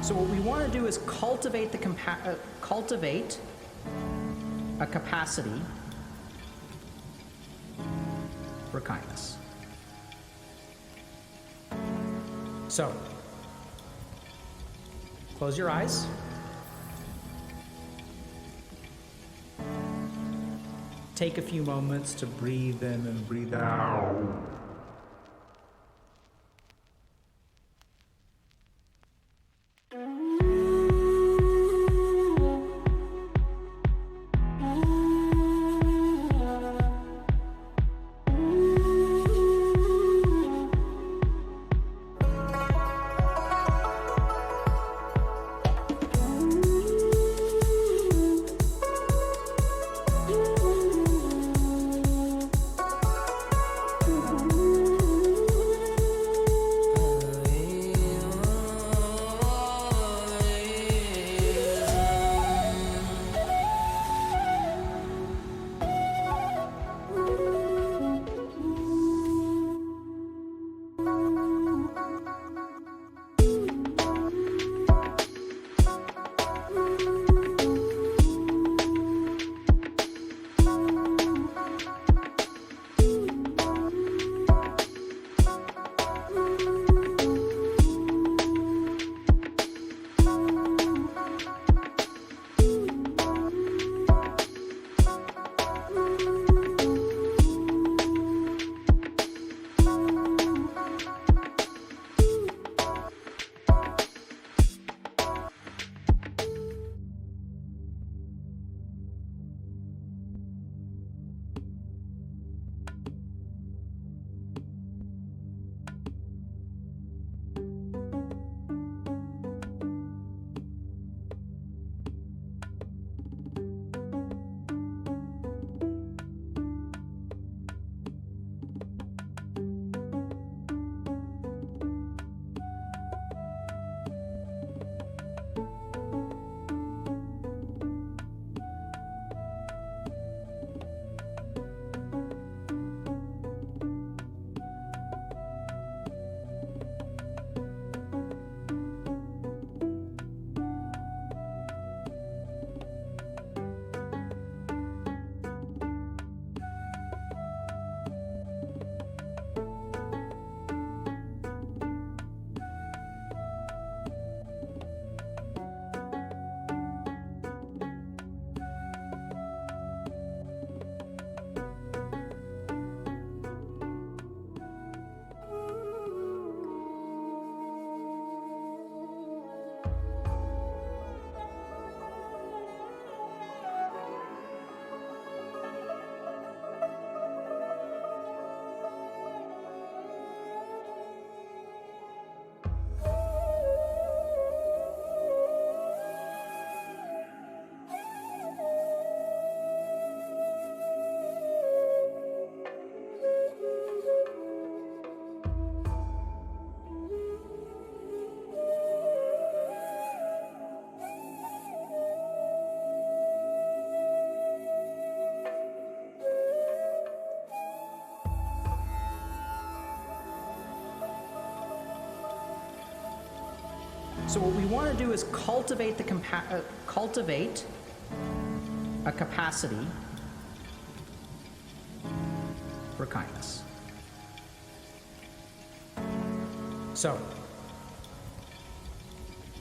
So what we want to do is cultivate a capacity for kindness. So, close your eyes. Take a few moments to breathe in and breathe out. So what we want to do is cultivate a capacity for kindness. So,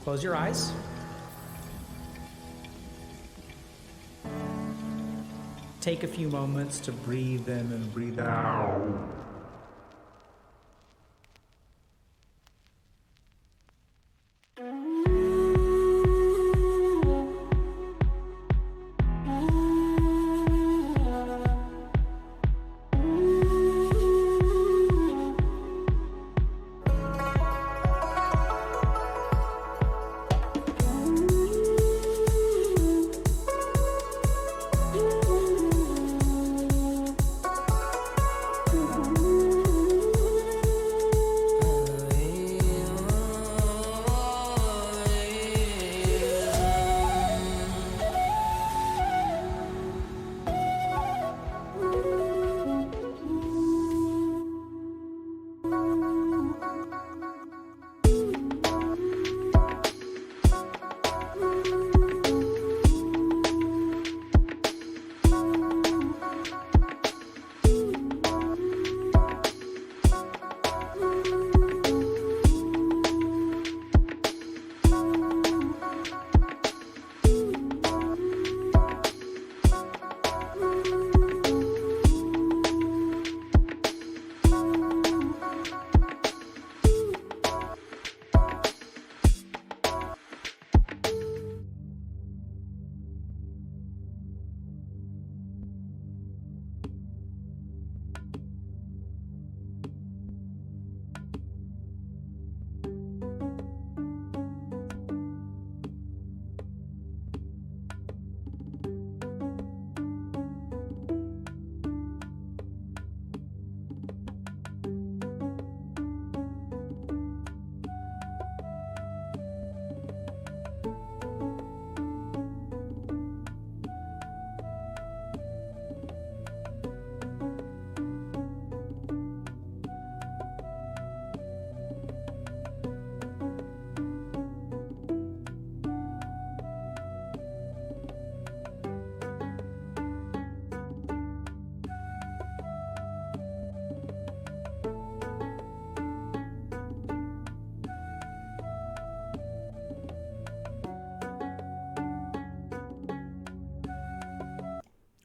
close your eyes. Take a few moments to breathe in and breathe out.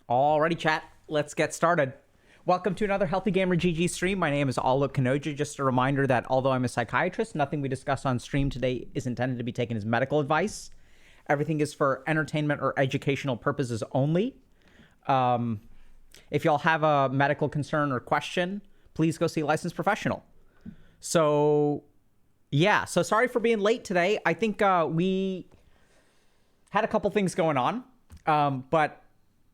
Alrighty, chat. Let's get started. Welcome to another Healthy Gamer GG stream. My name is Alok Kanoja. Just a reminder that although I'm a psychiatrist, nothing we discuss on stream today is intended to be taken as medical advice. Everything is for entertainment or educational purposes only. If y'all have a medical concern or question, please go see a licensed professional. So sorry for being late today. I think we had a couple things going on, but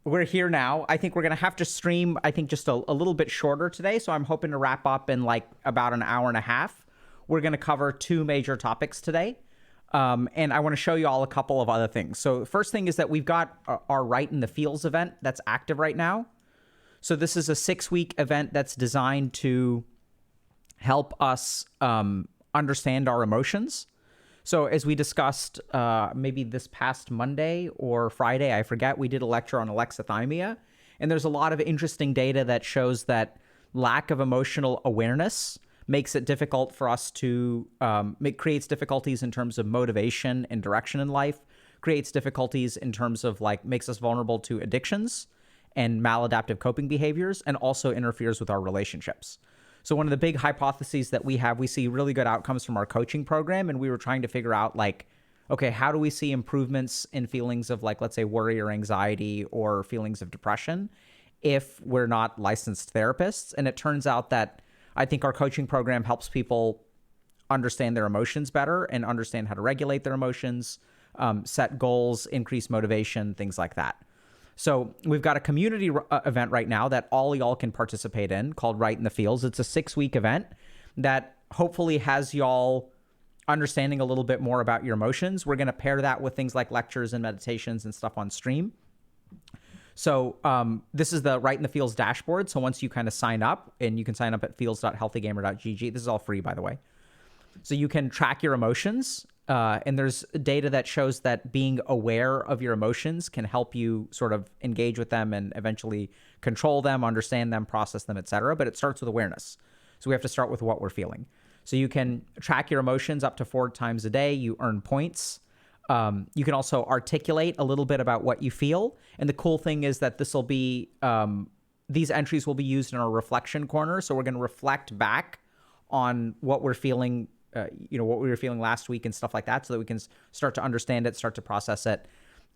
we're here now. I think we're going to have to stream, just a little bit shorter today. So I'm hoping to wrap up in like about an hour and a half. We're going to cover two major topics today. And I want to show you all a couple of other things. So the first thing is that we've got our Right in the Fields event that's active right now. So this is a 6-week event that's designed to help us understand our emotions. So as we discussed, maybe this past Monday or Friday, I forget, we did a lecture on alexithymia. And there's a lot of interesting data that shows that lack of emotional awareness makes it difficult for us to, creates difficulties in terms of motivation and direction in life, creates difficulties in terms of makes us vulnerable to addictions and maladaptive coping behaviors, and also interferes with our relationships. So one of the big hypotheses that we have, we see really good outcomes from our coaching program. And we were trying to figure out okay, how do we see improvements in feelings of let's say worry or anxiety or feelings of depression if we're not licensed therapists? And it turns out that I think our coaching program helps people understand their emotions better and understand how to regulate their emotions, set goals, increase motivation, things like that. So we've got a community event right now that all y'all can participate in called Right in the Fields. It's a 6-week event that hopefully has y'all understanding a little bit more about your emotions. We're going to pair that with things like lectures and meditations and stuff on stream. So this is the Right in the Fields dashboard. So once you kind of sign up, and you can sign up at fields.healthygamer.gg. This is all free, by the way. So you can track your emotions. And there's data that shows that being aware of your emotions can help you sort of engage with them and eventually control them, understand them, process them, etc. But it starts with awareness. So we have to start with what we're feeling. So you can track your emotions up to 4 times a day. You earn points. You can also articulate a little bit about what you feel. And the cool thing is that this will be, these entries will be used in our reflection corner. So we're going to reflect back on what we're feeling, what we were feeling last week and stuff like that, so that we can start to understand it, start to process it.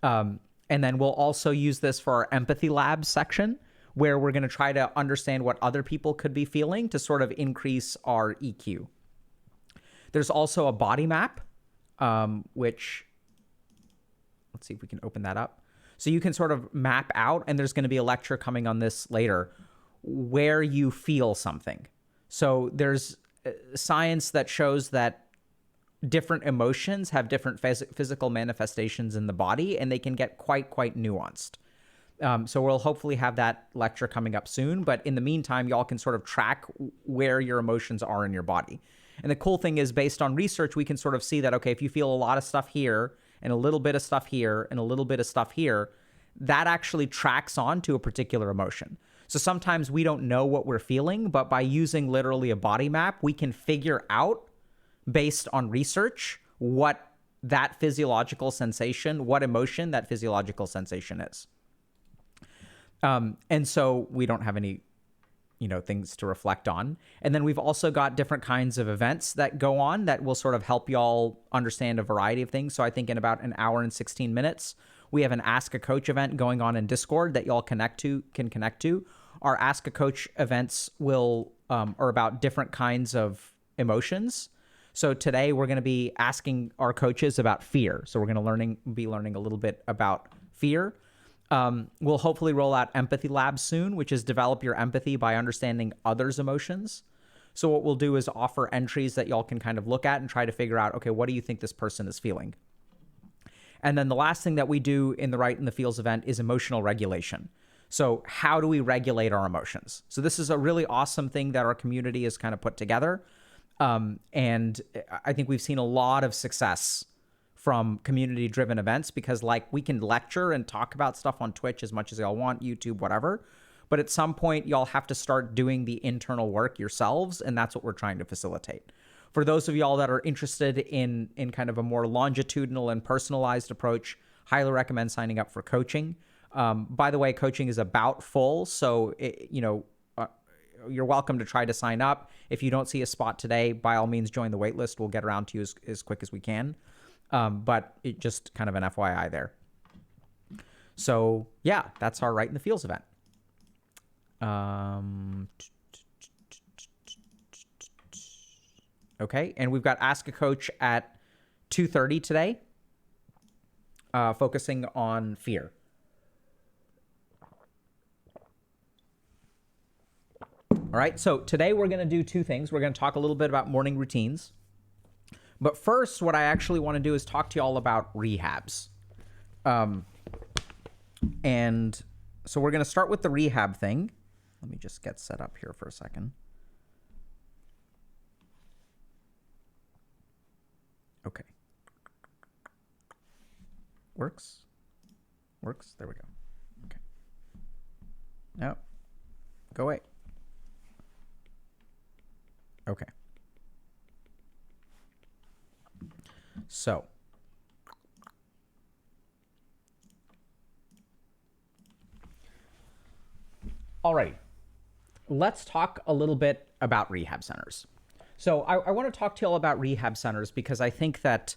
And then we'll also use this for our empathy lab section, where we're going to try to understand what other people could be feeling to sort of increase our EQ. There's also a body map, which, let's see if we can open that up. So you can sort of map out, and there's going to be a lecture coming on this later, where you feel something. So there's science that shows that different emotions have different physical manifestations in the body, and they can get quite nuanced. So we'll hopefully have that lecture coming up soon. But in the meantime, y'all can sort of track where your emotions are in your body. And the cool thing is, based on research, we can sort of see that, okay, if you feel a lot of stuff here and a little bit of stuff here and a little bit of stuff here, that actually tracks on to a particular emotion. So sometimes we don't know what we're feeling, but by using literally a body map, we can figure out, based on research, what that physiological sensation, what emotion that physiological sensation is. And so we don't have any, things to reflect on. And then we've also got different kinds of events that go on that will sort of help y'all understand a variety of things. So I think in about an hour and 16 minutes, we have an Ask a Coach event going on in Discord that y'all can connect to. Our Ask a Coach events are about different kinds of emotions. So today we're going to be asking our coaches about fear. So we're going to be learning a little bit about fear. We'll hopefully roll out Empathy Lab soon, which is develop your empathy by understanding others' emotions. So what we'll do is offer entries that y'all can kind of look at and try to figure out, okay, what do you think this person is feeling? And then the last thing that we do in the Right in the Fields event is emotional regulation. So how do we regulate our emotions? So this is a really awesome thing that our community has kind of put together. And I think we've seen a lot of success from community-driven events, because we can lecture and talk about stuff on Twitch as much as y'all want, YouTube, whatever. But at some point, y'all have to start doing the internal work yourselves, and that's what we're trying to facilitate. For those of y'all that are interested in kind of a more longitudinal and personalized approach, highly recommend signing up for coaching. By the way, coaching is about full, so you're welcome to try to sign up. If you don't see a spot today, by all means, join the wait list. We'll get around to you as quick as we can. But it just kind of an FYI there. So yeah, that's our Right in the Feels event. Okay, and we've got Ask a Coach at 2:30 today, focusing on fear. All right, so today we're going to do two things. We're going to talk a little bit about morning routines. But first, what I actually want to do is talk to you all about rehabs. And so we're going to start with the rehab thing. Let me just get set up here for a second. Okay. Works? Works? There we go. Okay. No. Go away. Okay. So. All right. Let's talk a little bit about rehab centers. So I want to talk to you all about rehab centers because I think that,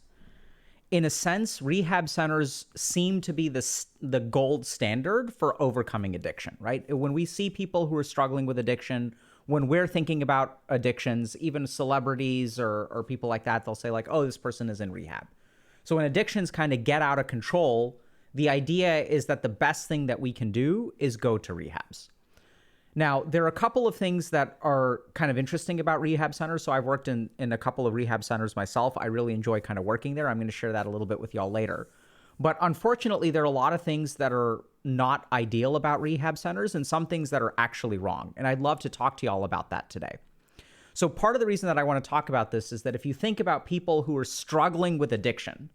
in a sense, rehab centers seem to be the gold standard for overcoming addiction, right? When we see people who are struggling with addiction, when we're thinking about addictions, even celebrities or people like that, they'll say like, oh, this person is in rehab. So when addictions kind of get out of control, the idea is that the best thing that we can do is go to rehabs. Now, there are a couple of things that are kind of interesting about rehab centers. So I've worked in a couple of rehab centers myself. I really enjoy kind of working there. I'm going to share that a little bit with y'all later. But unfortunately, there are a lot of things that are not ideal about rehab centers and some things that are actually wrong. And I'd love to talk to y'all about that today. So part of the reason that I want to talk about this is that if you think about people who are struggling with addiction,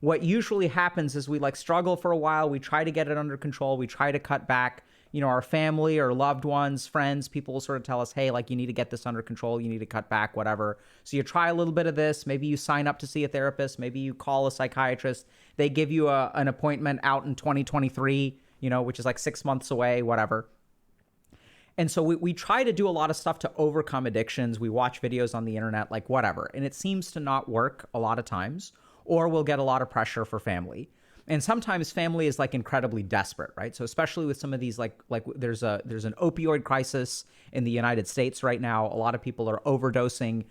what usually happens is we struggle for a while. We try to get it under control. We try to cut back. Our family or loved ones, friends, people will sort of tell us, hey, you need to get this under control. You need to cut back, whatever. So you try a little bit of this. Maybe you sign up to see a therapist. Maybe you call a psychiatrist. They give you an appointment out in 2023, which is 6 months away, whatever. And so we try to do a lot of stuff to overcome addictions. We watch videos on the internet, whatever. And it seems to not work a lot of times, or we'll get a lot of pressure for family. And sometimes family is incredibly desperate, right? So especially with some of these, there's an opioid crisis in the United States right now. A lot of people are overdosing.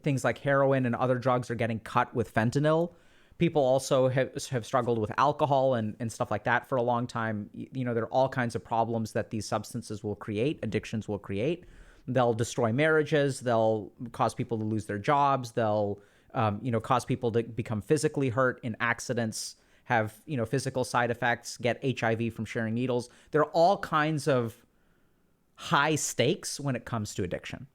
Things like heroin and other drugs are getting cut with fentanyl. People also have struggled with alcohol and stuff like that for a long time. There are all kinds of problems that these substances will create, addictions will create. They'll destroy marriages. They'll cause people to lose their jobs. They'll cause people to become physically hurt in accidents, have, physical side effects, get HIV from sharing needles. There are all kinds of high stakes when it comes to addiction.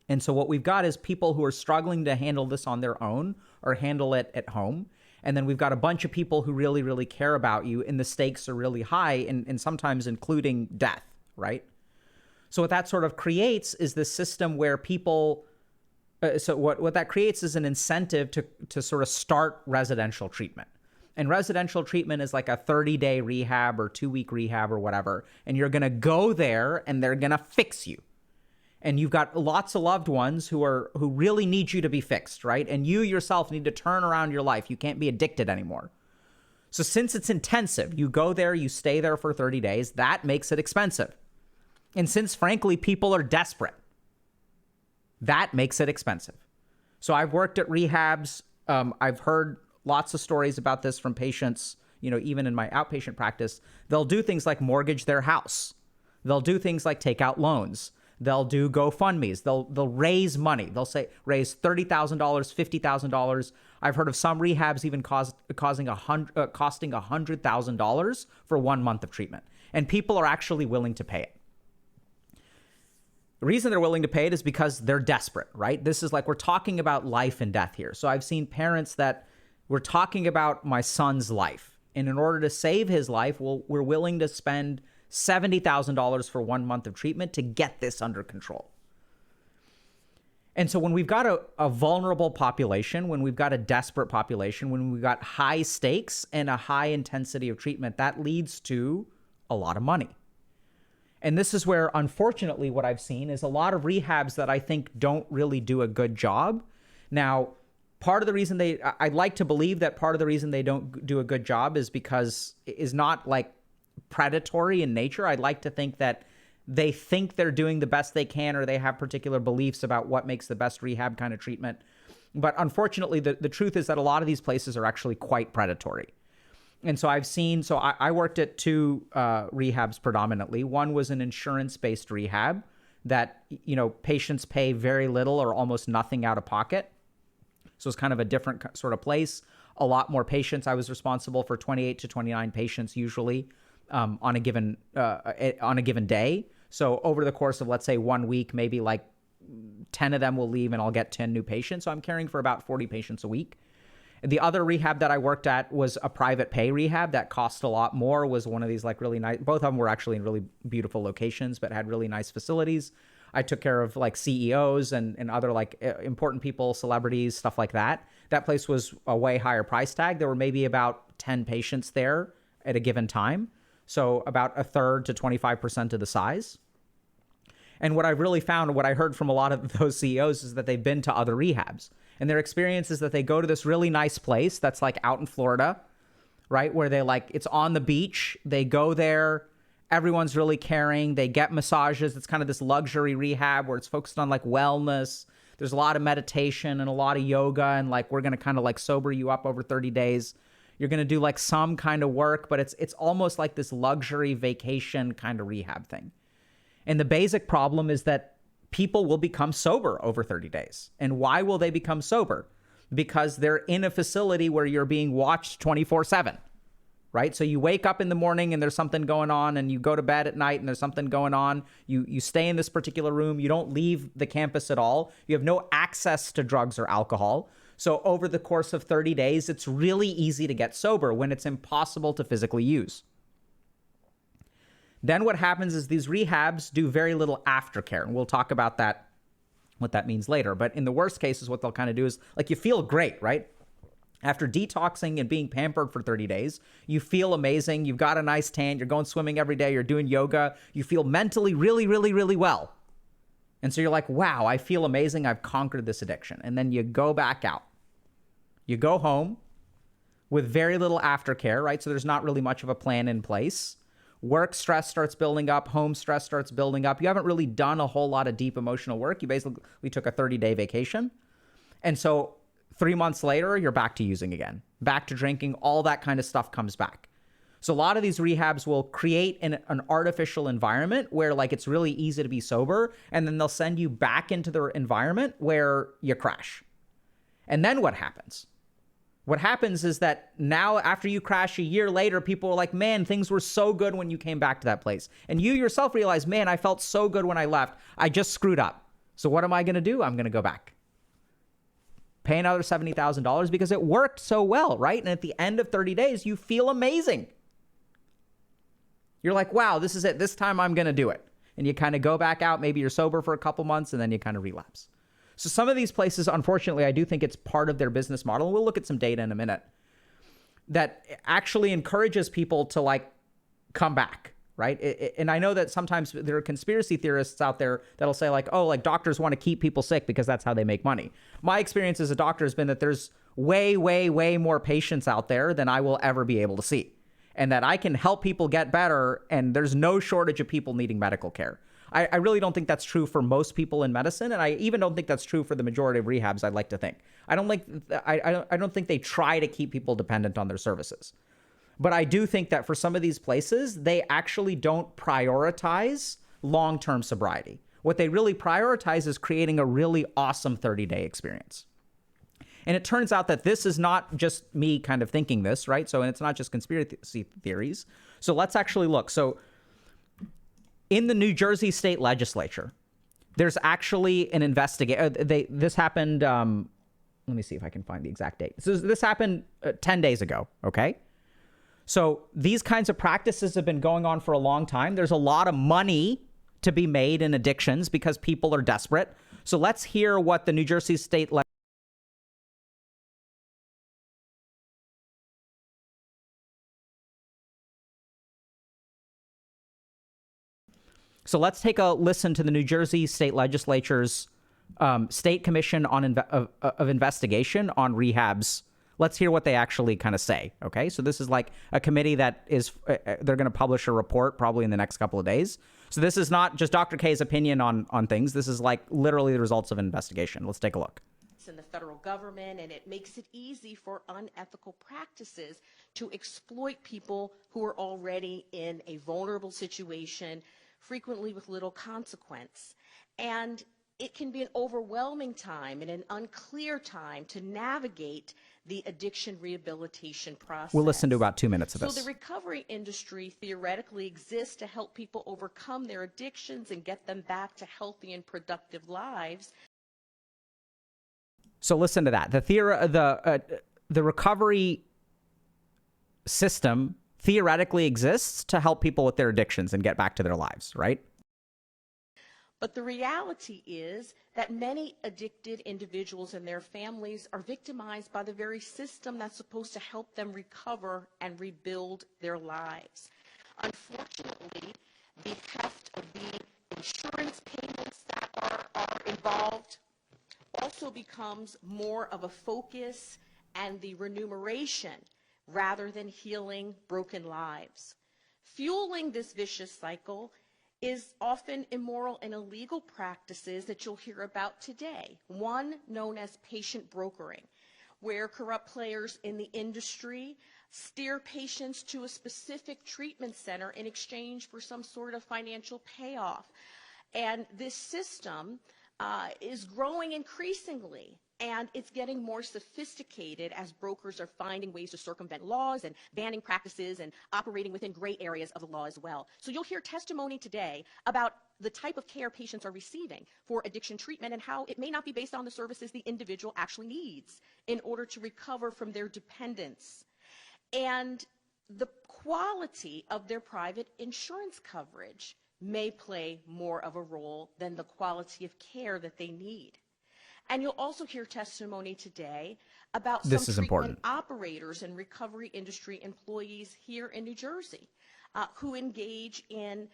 And so what we've got is people who are struggling to handle this on their own or handle it at home. And then we've got a bunch of people who really, really care about you, and the stakes are really high and sometimes including death, right? So what that sort of creates is this system where people... So what that creates is an incentive to sort of start residential treatment. And residential treatment is like a 30-day rehab or 2-week rehab or whatever. And you're going to go there and they're going to fix you. And you've got lots of loved ones who really need you to be fixed, right? And you yourself need to turn around your life. You can't be addicted anymore. So since it's intensive, you go there, you stay there for 30 days. That makes it expensive. And since, frankly, people are desperate, that makes it expensive. So I've worked at rehabs. I've heard lots of stories about this from patients, even in my outpatient practice. They'll do things like mortgage their house. They'll do things like take out loans. They'll do GoFundMes. They'll raise money. They'll say raise $30,000, $50,000. I've heard of some rehabs even costing $100,000 for 1 month of treatment. And people are actually willing to pay it. The reason they're willing to pay it is because they're desperate, right? This is we're talking about life and death here. So I've seen parents that we're talking about my son's life. And in order to save his life, we're willing to spend $70,000 for 1 month of treatment to get this under control. And so when we've got a vulnerable population, when we've got a desperate population, when we've got high stakes and a high intensity of treatment, that leads to a lot of money. And this is where, unfortunately, what I've seen is a lot of rehabs that I think don't really do a good job. Now, part of the reason I'd like to believe that part of the reason they don't do a good job is not like predatory in nature. I'd like to think that they think they're doing the best they can, or they have particular beliefs about what makes the best rehab kind of treatment. But unfortunately, the truth is that a lot of these places are actually quite predatory. And so I worked at two rehabs predominantly. One was an insurance-based rehab that, patients pay very little or almost nothing out of pocket. So it's kind of a different sort of place. A lot more patients. I was responsible for 28 to 29 patients usually on a given day. So over the course of, let's say, 1 week, maybe like 10 of them will leave and I'll get 10 new patients. So I'm caring for about 40 patients a week. The other rehab that I worked at was a private pay rehab that cost a lot more, was one of these like really nice, both of them were actually in really beautiful locations, but had really nice facilities. I took care of like CEOs and other like important people, celebrities, stuff like that. That place was a way higher price tag. There were maybe about 10 patients there at a given time. So about a third to 25% of the size. And what I really found, what I heard from a lot of those CEOs, is that they've been to other rehabs. And their experience is that they go to this really nice place that's like out in Florida, right? Where it's on the beach. They go there. Everyone's really caring. They get massages. It's kind of this luxury rehab where it's focused on like wellness. There's a lot of meditation and a lot of yoga. And like, we're going to kind of like sober you up over 30 days. You're going to do like some kind of work, but it's almost like this luxury vacation kind of rehab thing. And the basic problem is that people will become sober over 30 days. And why will they become sober? Because they're in a facility where you're being watched 24/7, right? So you wake up in the morning and there's something going on, and you go to bed at night and there's something going on. You stay in this particular room. You don't leave the campus at all. You have no access to drugs or alcohol. So over the course of 30 days, it's really easy to get sober when it's impossible to physically use. Then what happens is these rehabs do very little aftercare. And we'll talk about that, what that means later. But in the worst cases, what they'll kind of do is like, you feel great, right? After detoxing and being pampered for 30 days, you feel amazing. You've got a nice tan. You're going swimming every day. You're doing yoga. You feel mentally really, really, really well. And so you're like, wow, I feel amazing. I've conquered this addiction. And then you go back out. You go home with very little aftercare, right? So there's not really much of a plan in place. Work stress starts building up. Home stress starts building up. You haven't really done a whole lot of deep emotional work. You basically took a 30-day vacation. And so 3 months later, you're back to using again, back to drinking. All that kind of stuff comes back. So a lot of these rehabs will create an artificial environment where like it's really easy to be sober, and then they'll send you back into the environment where you crash. And then what happens? What happens is that now after you crash a year later, people are like, man, things were so good when you came back to that place. And you yourself realize, man, I felt so good when I left. I just screwed up. So what am I going to do? I'm going to go back. Pay another $70,000 because it worked so well, right? And at the end of 30 days, you feel amazing. You're like, wow, this is it. This time I'm going to do it. And you kind of go back out. Maybe you're sober for a couple months and then you kind of relapse. So some of these places, unfortunately, I do think it's part of their business model. And we'll look at some data in a minute that actually encourages people to like come back, right? And I know that sometimes there are conspiracy theorists out there that'll say like, oh, like doctors want to keep people sick because that's how they make money. My experience as a doctor has been that there's way, way, way more patients out there than I will ever be able to see. And that I can help people get better, and there's no shortage of people needing medical care. I really don't think that's true for most people in medicine, and I even don't think that's true for the majority of rehabs, I'd like to think. I don't think they try to keep people dependent on their services. But I do think that for some of these places, they actually don't prioritize long-term sobriety. What they really prioritize is creating a really awesome 30-day experience. And it turns out that this is not just me kind of thinking this, right? So, and it's not just conspiracy theories. So let's actually look. So in the New Jersey state legislature, there's actually an investigation. This happened, let me see if I can find the exact date. So this happened 10 days ago, okay? So these kinds of practices have been going on for a long time. There's a lot of money to be made in addictions because people are desperate. So let's hear what the New Jersey State So let's take a listen to the New Jersey State Legislature's State Commission of Investigation on rehabs. Let's hear what they actually kind of say. Okay, so this is like a committee that is, they're going to publish a report probably in the next couple of days. So this is not just Dr. K's opinion on things. This is like literally the results of an investigation. Let's take a look. In the federal government, and it makes it easy for unethical practices to exploit people who are already in a vulnerable situation, frequently with little consequence. And it can be an overwhelming time and an unclear time to navigate the addiction rehabilitation process. We'll listen to about 2 minutes of this. So the recovery industry theoretically exists to help people overcome their addictions and get them back to healthy and productive lives. So listen to that. The recovery system theoretically exists to help people with their addictions and get back to their lives, right? But the reality is that many addicted individuals and their families are victimized by the very system that's supposed to help them recover and rebuild their lives. Unfortunately, the heft of the insurance payments that are involved also becomes more of a focus and the remuneration rather than healing broken lives. Fueling this vicious cycle is often immoral and illegal practices that you'll hear about today. One known as patient brokering, where corrupt players in the industry steer patients to a specific treatment center in exchange for some sort of financial payoff. And this system is growing increasingly, and it's getting more sophisticated as brokers are finding ways to circumvent laws and banning practices and operating within gray areas of the law as well. So you'll hear testimony today about the type of care patients are receiving for addiction treatment and how it may not be based on the services the individual actually needs in order to recover from their dependence. And the quality of their private insurance coverage may play more of a role than the quality of care that they need. And you'll also hear testimony today about some treatment operators and recovery industry employees here in New Jersey who engage in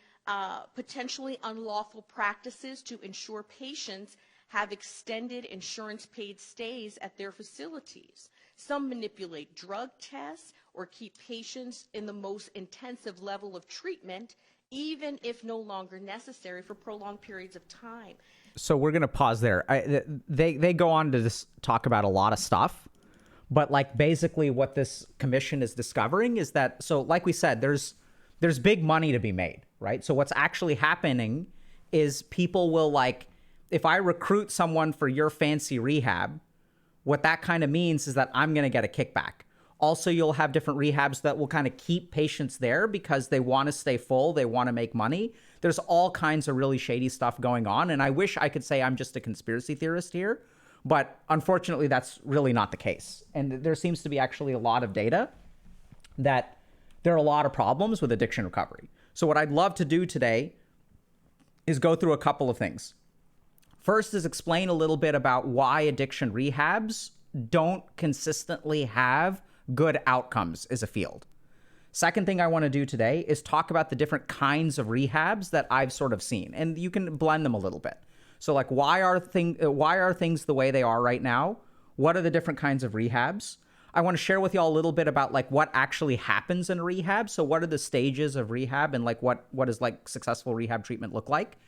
potentially unlawful practices to ensure patients have extended insurance-paid stays at their facilities. Some manipulate drug tests or keep patients in the most intensive level of treatment, even if no longer necessary for prolonged periods of time. So we're going to pause there. They go on to talk about a lot of stuff, but like basically what this commission is discovering is that, so like we said, there's big money to be made, right? So what's actually happening is people will like, if I recruit someone for your fancy rehab, what that kind of means is that I'm going to get a kickback. Also, you'll have different rehabs that will kind of keep patients there because they want to stay full. They want to make money. There's all kinds of really shady stuff going on. And I wish I could say I'm just a conspiracy theorist here, but unfortunately, that's really not the case. And there seems to be actually a lot of data that there are a lot of problems with addiction recovery. So what I'd love to do today is go through a couple of things. First is explain a little bit about why addiction rehabs don't consistently have good outcomes as a field. Second thing I want to do today is talk about the different kinds of rehabs that I've sort of seen, and you can blend them a little bit. So like, why are things the way they are right now? What are the different kinds of rehabs? I want to share with y'all a little bit about like what actually happens in a rehab. So what are the stages of rehab and like what does like successful rehab treatment look like?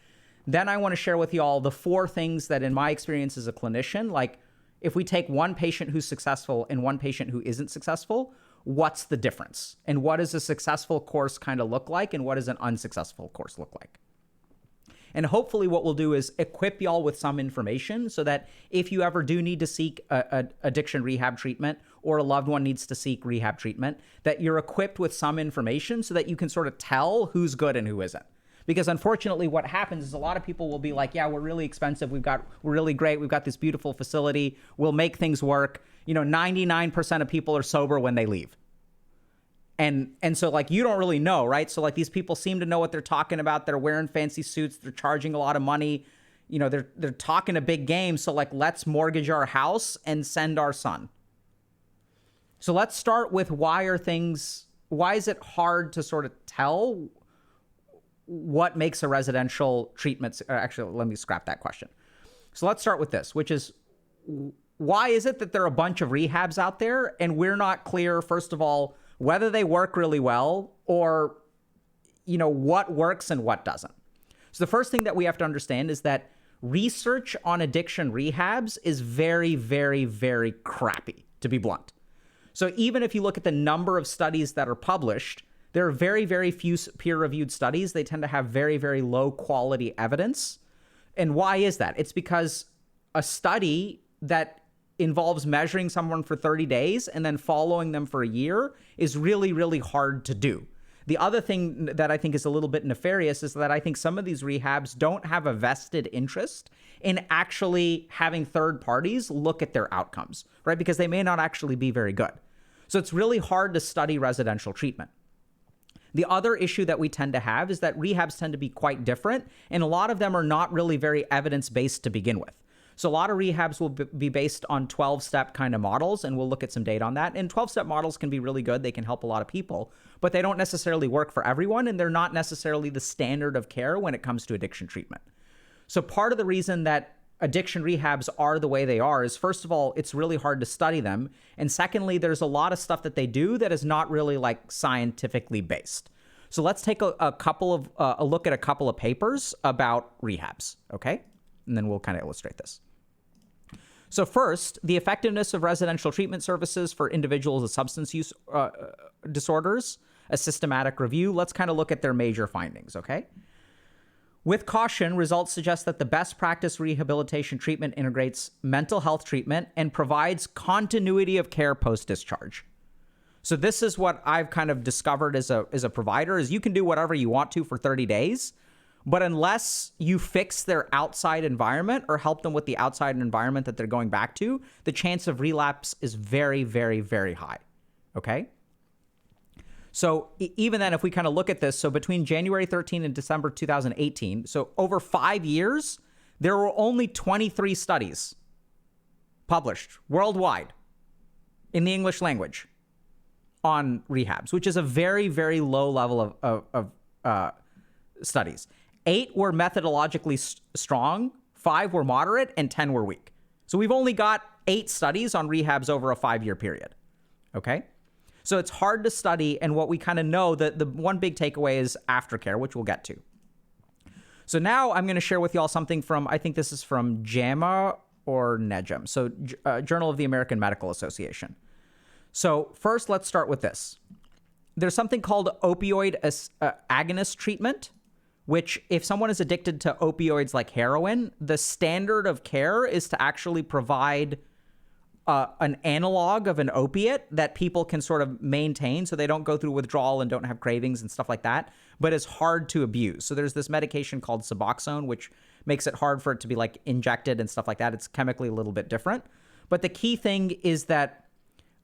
Then I want to share with y'all the 4 things that in my experience as a clinician, like if we take one patient who's successful and one patient who isn't successful, what's the difference? And what does a successful course kind of look like? And what does an unsuccessful course look like? And hopefully what we'll do is equip y'all with some information so that if you ever do need to seek addiction rehab treatment or a loved one needs to seek rehab treatment, that you're equipped with some information so that you can sort of tell who's good and who isn't. Because unfortunately, what happens is a lot of people will be like, yeah, we're really expensive. We're really great. We've got this beautiful facility. We'll make things work. 99% of people are sober when they leave. And so like you don't really know, right? So like these people seem to know what they're talking about. They're wearing fancy suits. They're charging a lot of money. You know, they're talking a big game. So like, let's mortgage our house and send our son. So let's start with why is it hard to sort of tell what makes a residential treatment? Actually, let me scrap that question. So let's start with this, which is, why is it that there are a bunch of rehabs out there and we're not clear, first of all, whether they work really well or, you know, what works and what doesn't? So the first thing that we have to understand is that research on addiction rehabs is very, very, very crappy, to be blunt. So even if you look at the number of studies that are published, there are very, very few peer-reviewed studies. They tend to have very, very low quality evidence. And why is that? It's because a study that involves measuring someone for 30 days and then following them for a year is really, really hard to do. The other thing that I think is a little bit nefarious is that I think some of these rehabs don't have a vested interest in actually having third parties look at their outcomes, right? Because they may not actually be very good. So it's really hard to study residential treatment. The other issue that we tend to have is that rehabs tend to be quite different, and a lot of them are not really very evidence-based to begin with. So a lot of rehabs will be based on 12-step kind of models, and we'll look at some data on that. And 12-step models can be really good. They can help a lot of people, but they don't necessarily work for everyone, and they're not necessarily the standard of care when it comes to addiction treatment. So part of the reason that addiction rehabs are the way they are is, first of all, it's really hard to study them. And secondly, there's a lot of stuff that they do that is not really like scientifically based. So let's take a look at a couple of papers about rehabs, okay? And then we'll kind of illustrate this. So first, the effectiveness of residential treatment services for individuals with substance use disorders, a systematic review. Let's kind of look at their major findings, okay? With caution, results suggest that the best practice rehabilitation treatment integrates mental health treatment and provides continuity of care post-discharge. So this is what I've kind of discovered as a provider, is you can do whatever you want to for 30 days, but unless you fix their outside environment or help them with the outside environment that they're going back to, the chance of relapse is very, very, very high, okay? So even then, if we kind of look at this, so between January 13 and December 2018, so over 5 years, there were only 23 studies published worldwide in the English language on rehabs, which is a very, very low level of studies. 8 were methodologically strong, 5 were moderate, and 10 were weak. So we've only got 8 studies on rehabs over a 5-year period, okay? So it's hard to study, and what we kind of know, that the one big takeaway is aftercare, which we'll get to. So now I'm going to share with y'all something from, I think this is from JAMA or NEJM, so Journal of the American Medical Association. So first, let's start with this. There's something called opioid agonist treatment, which if someone is addicted to opioids like heroin, the standard of care is to actually provide an analog of an opiate that people can sort of maintain so they don't go through withdrawal and don't have cravings and stuff like that, but is hard to abuse. So there's this medication called Suboxone, which makes it hard for it to be like injected and stuff like that. It's chemically a little bit different. But the key thing is that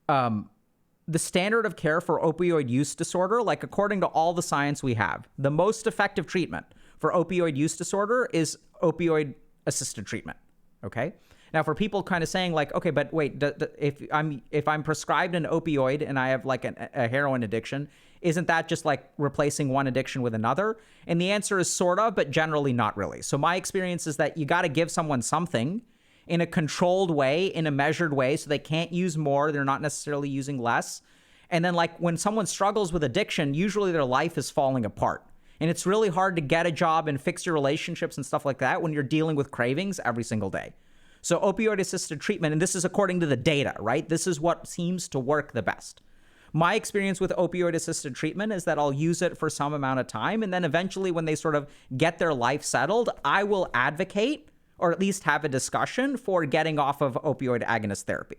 the standard of care for opioid use disorder, like according to all the science we have, the most effective treatment for opioid use disorder is opioid assisted treatment, okay? Now, for people kind of saying like, okay, but wait, if I'm prescribed an opioid and I have like a heroin addiction, isn't that just like replacing one addiction with another? And the answer is sort of, but generally not really. So my experience is that you got to give someone something in a controlled way, in a measured way, so they can't use more. They're not necessarily using less. And then like when someone struggles with addiction, usually their life is falling apart. And it's really hard to get a job and fix your relationships and stuff like that when you're dealing with cravings every single day. So opioid-assisted treatment, and this is according to the data, right? This is what seems to work the best. My experience with opioid-assisted treatment is that I'll use it for some amount of time, and then eventually when they sort of get their life settled, I will advocate or at least have a discussion for getting off of opioid agonist therapy.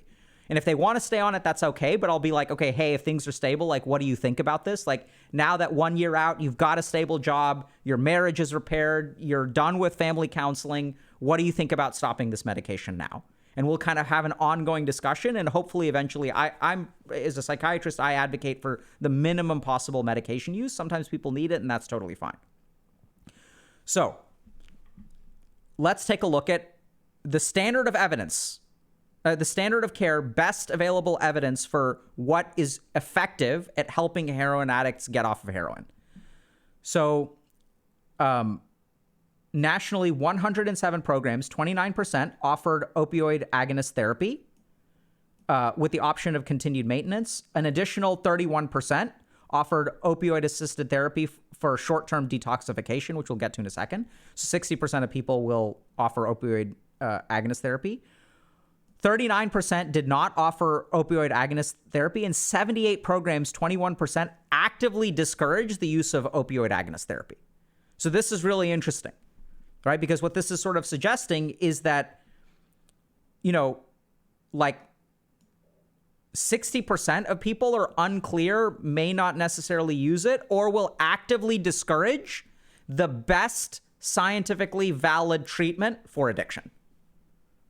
And if they want to stay on it, that's okay, but I'll be like, okay, hey, if things are stable, like, what do you think about this? Like, now that 1 year out, you've got a stable job, your marriage is repaired, you're done with family counseling, what do you think about stopping this medication now? And we'll kind of have an ongoing discussion, and hopefully eventually I'm as a psychiatrist, I advocate for the minimum possible medication use. Sometimes people need it, and that's totally fine. So let's take a look at the standard of evidence, the standard of care, best available evidence for what is effective at helping heroin addicts get off of heroin. So nationally, 107 programs, 29% offered opioid agonist therapy with the option of continued maintenance. An additional 31% offered opioid-assisted therapy for short-term detoxification, which we'll get to in a second. So 60% of people will offer opioid agonist therapy. 39% did not offer opioid agonist therapy, and 78 programs, 21%, actively discourage the use of opioid agonist therapy. So this is really interesting, right? Because what this is sort of suggesting is that, you know, like 60% of people are unclear, may not necessarily use it, or will actively discourage the best scientifically valid treatment for addiction,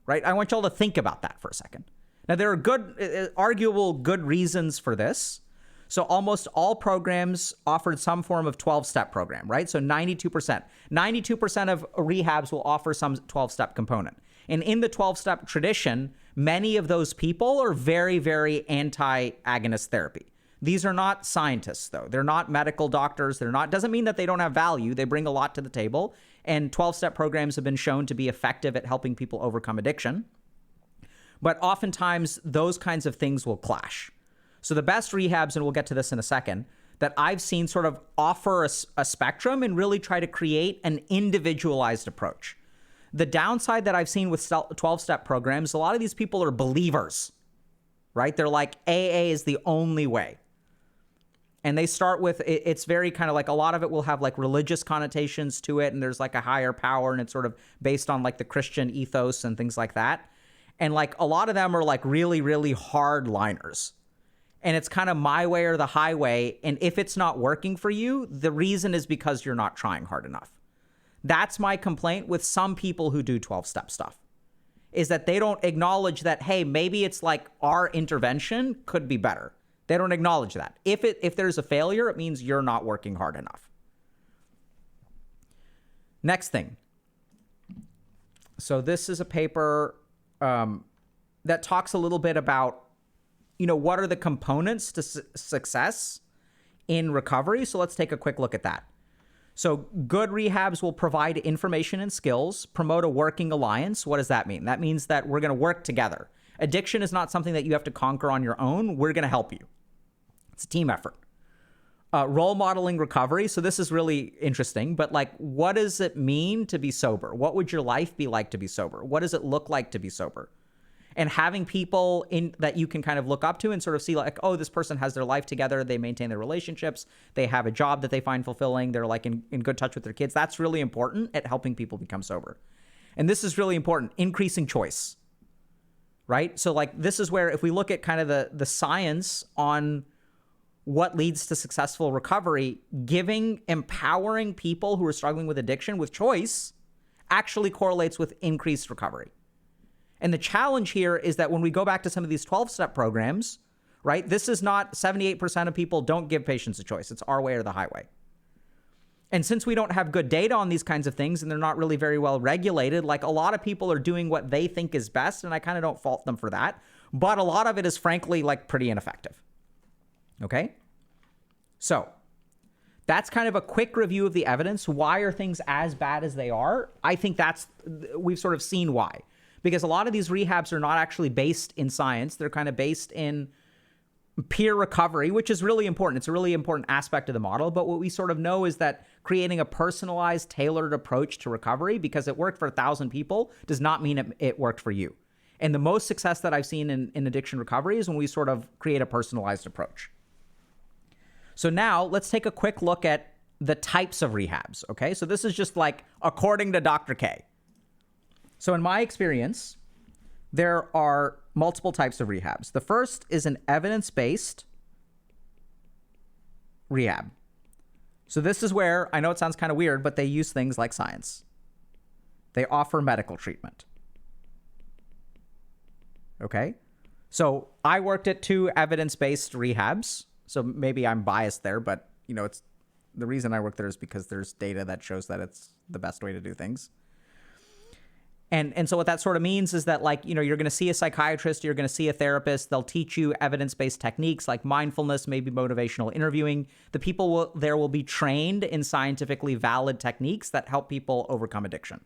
right? I want y'all to think about that for a second. Now, there are good, arguable good reasons for this. So almost all programs offered some form of 12-step program, right? So 92%. 92% of rehabs will offer some 12-step component. And in the 12-step tradition, many of those people are very, very anti-agonist therapy. These are not scientists, though. They're not medical doctors. Doesn't mean that they don't have value. They bring a lot to the table. And 12-step programs have been shown to be effective at helping people overcome addiction. But oftentimes, those kinds of things will clash. So the best rehabs, and we'll get to this in a second, that I've seen sort of offer a spectrum and really try to create an individualized approach. The downside that I've seen with 12-step programs, a lot of these people are believers, right? They're like, AA is the only way. And they start with, it's very kind of like, a lot of it will have like religious connotations to it, and there's like a higher power, and it's sort of based on like the Christian ethos and things like that. And like a lot of them are like really, really hard liners. And it's kind of my way or the highway. And if it's not working for you, the reason is because you're not trying hard enough. That's my complaint with some people who do 12-step stuff, is that they don't acknowledge that, hey, maybe it's like our intervention could be better. They don't acknowledge that. If there's a failure, it means you're not working hard enough. Next thing. So this is a paper that talks a little bit about, you know, what are the components to success in recovery? So let's take a quick look at that. So good rehabs will provide information and skills, promote a working alliance. What does that mean? That means that we're going to work together. Addiction is not something that you have to conquer on your own. We're going to help you. It's a team effort. Role modeling recovery. So this is really interesting, but like, what does it mean to be sober? What would your life be like to be sober? What does it look like to be sober? And having people in that you can kind of look up to and sort of see like, oh, this person has their life together. They maintain their relationships. They have a job that they find fulfilling. They're like in good touch with their kids. That's really important at helping people become sober. And this is really important, increasing choice, right? So like, this is where if we look at kind of the science on what leads to successful recovery, empowering people who are struggling with addiction with choice actually correlates with increased recovery. And the challenge here is that when we go back to some of these 12-step programs, right, this is not 78% of people don't give patients a choice. It's our way or the highway. And since we don't have good data on these kinds of things and they're not really very well regulated, like a lot of people are doing what they think is best, and I kind of don't fault them for that. But a lot of it is frankly like pretty ineffective. Okay? So that's kind of a quick review of the evidence. Why are things as bad as they are? I think we've sort of seen why. Because a lot of these rehabs are not actually based in science. They're kind of based in peer recovery, which is really important. It's a really important aspect of the model. But what we sort of know is that creating a personalized, tailored approach to recovery, because it worked for 1,000 people, does not mean it worked for you. And the most success that I've seen in addiction recovery is when we sort of create a personalized approach. So now let's take a quick look at the types of rehabs, okay? So this is just like according to Dr. K. So in my experience, there are multiple types of rehabs. The first is an evidence-based rehab. So this is where, I know it sounds kind of weird, but they use things like science. They offer medical treatment. Okay. So I worked at 2 evidence-based rehabs. So maybe I'm biased there, but it's the reason I work there is because there's data that shows that it's the best way to do things. And so what that sort of means is that, like, you're going to see a psychiatrist, you're going to see a therapist. They'll teach you evidence-based techniques like mindfulness, maybe motivational interviewing. The people there will be trained in scientifically valid techniques that help people overcome addiction.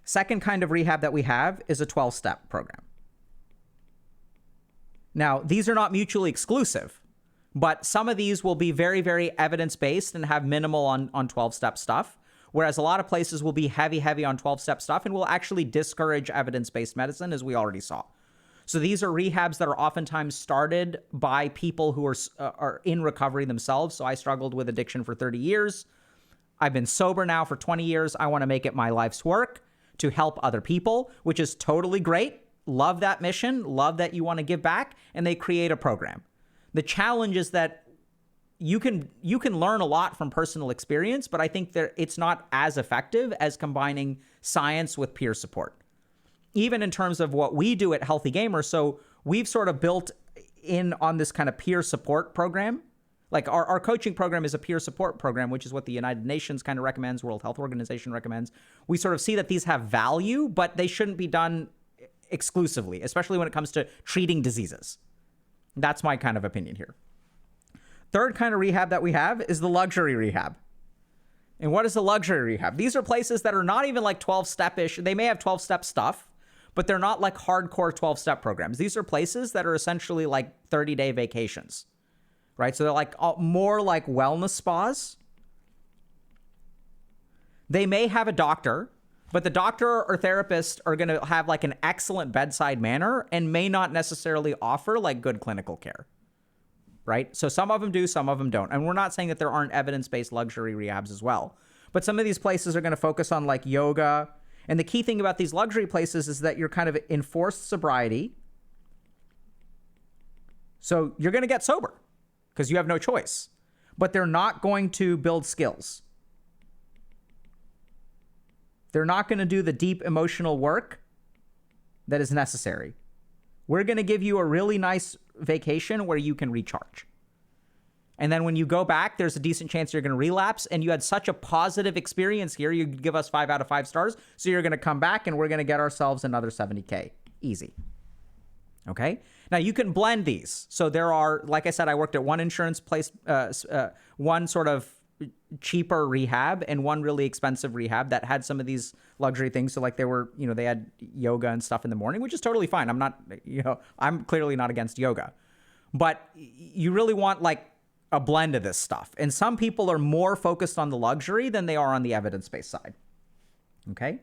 Second kind of rehab that we have is a 12-step program. Now, these are not mutually exclusive, but some of these will be very, very evidence-based and have minimal on 12-step stuff. Whereas a lot of places will be heavy on 12-step stuff and will actually discourage evidence-based medicine, as we already saw. So these are rehabs that are oftentimes started by people who are in recovery themselves. So I struggled with addiction for 30 years. I've been sober now for 20 years. I want to make it my life's work to help other people, which is totally great. Love that mission. Love that you want to give back. And they create a program. The challenge is that you can learn a lot from personal experience, but I think that it's not as effective as combining science with peer support. Even in terms of what we do at Healthy Gamer, so we've sort of built in on this kind of peer support program. Like our coaching program is a peer support program, which is what the United Nations kind of recommends, World Health Organization recommends. We sort of see that these have value, but they shouldn't be done exclusively, especially when it comes to treating diseases. That's my kind of opinion here. Third kind of rehab that we have is the luxury rehab. And what is the luxury rehab? These are places that are not even like 12-step-ish. They may have 12-step stuff, but they're not like hardcore 12-step programs. These are places that are essentially like 30-day vacations, right? So they're like more like wellness spas. They may have a doctor, but the doctor or therapist are going to have like an excellent bedside manner and may not necessarily offer like good clinical care. Right? So some of them do, some of them don't. And we're not saying that there aren't evidence-based luxury rehabs as well. But some of these places are going to focus on like yoga. And the key thing about these luxury places is that you're kind of enforced sobriety. So you're going to get sober because you have no choice. But they're not going to build skills. They're not going to do the deep emotional work that is necessary. We're going to give you a really nice vacation where you can recharge. And then when you go back, there's a decent chance you're going to relapse. And you had such a positive experience here. You give us 5 out of 5 stars. So you're going to come back and we're going to get ourselves another 70K. Easy. Okay. Now you can blend these. So there are, like I said, I worked at one insurance place, one sort of cheaper rehab and one really expensive rehab that had some of these luxury things. So like they had yoga and stuff in the morning, which is totally fine. I'm clearly not against yoga, but you really want like a blend of this stuff. And some people are more focused on the luxury than they are on the evidence-based side. Okay.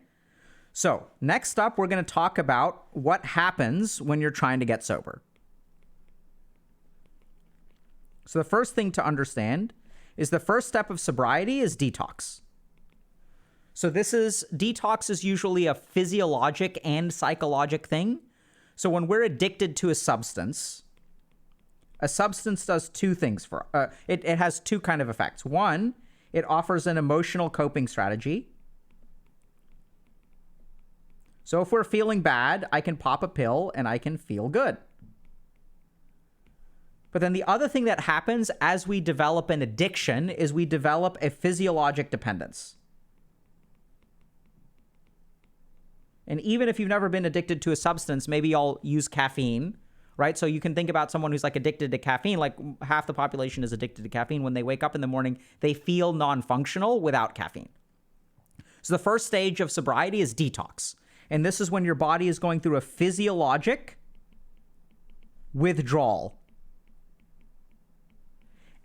So next up, we're going to talk about what happens when you're trying to get sober. So the first thing to understand is the first step of sobriety is detox. So detox is usually a physiologic and psychologic thing. So when we're addicted to a substance does 2 things for it has 2 kind of effects. One, it offers an emotional coping strategy. So if we're feeling bad, I can pop a pill and I can feel good. But then the other thing that happens as we develop an addiction is we develop a physiologic dependence. And even if you've never been addicted to a substance, maybe you'll use caffeine, right? So you can think about someone who's like addicted to caffeine, like half the population is addicted to caffeine. When they wake up in the morning, they feel non-functional without caffeine. So the first stage of sobriety is detox. And this is when your body is going through a physiologic withdrawal.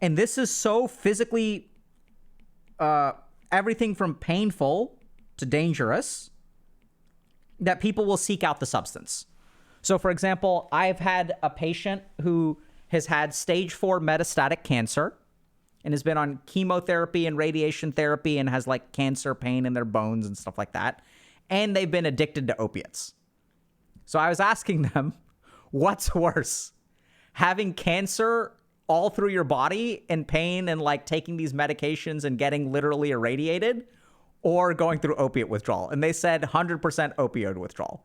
And this is so physically, everything from painful to dangerous, that people will seek out the substance. So for example, I've had a patient who has had stage 4 metastatic cancer and has been on chemotherapy and radiation therapy and has like cancer pain in their bones and stuff like that. And they've been addicted to opiates. So I was asking them, what's worse? Having cancer all through your body and pain and like taking these medications and getting literally irradiated, or going through opiate withdrawal? And they said 100% opioid withdrawal.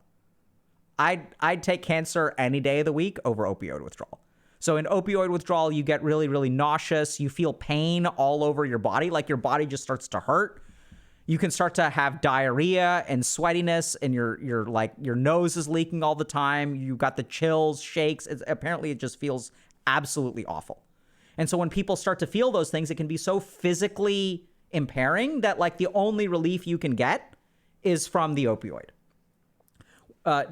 I'd take cancer any day of the week over opioid withdrawal. So in opioid withdrawal, you get really, really nauseous. You feel pain all over your body, like your body just starts to hurt. You can start to have diarrhea and sweatiness, and your nose is leaking all the time. You got the chills, shakes. Apparently, it just feels absolutely awful. And so when people start to feel those things, it can be so physically impairing that like the only relief you can get is from the opioid.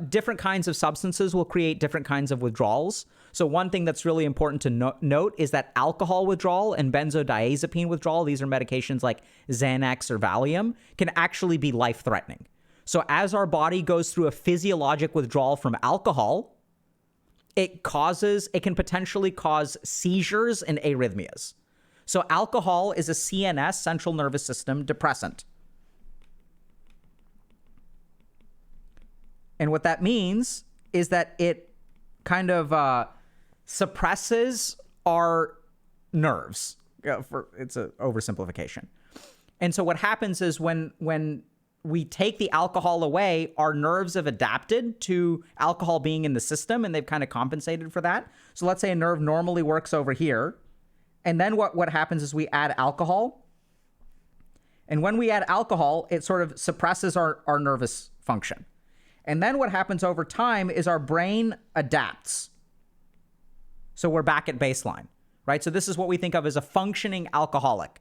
Different kinds of substances will create different kinds of withdrawals. So one thing that's really important to note is that alcohol withdrawal and benzodiazepine withdrawal, these are medications like Xanax or Valium, can actually be life-threatening. So as our body goes through a physiologic withdrawal from alcohol, it can potentially cause seizures and arrhythmias. So alcohol is a CNS, central nervous system, depressant. And what that means is that it kind of suppresses our nerves. It's an oversimplification. And so what happens is when we take the alcohol away, our nerves have adapted to alcohol being in the system, and they've kind of compensated for that. So let's say a nerve normally works over here. And then what happens is we add alcohol. And when we add alcohol, it sort of suppresses our nervous function. And then what happens over time is our brain adapts. So we're back at baseline, right? So this is what we think of as a functioning alcoholic.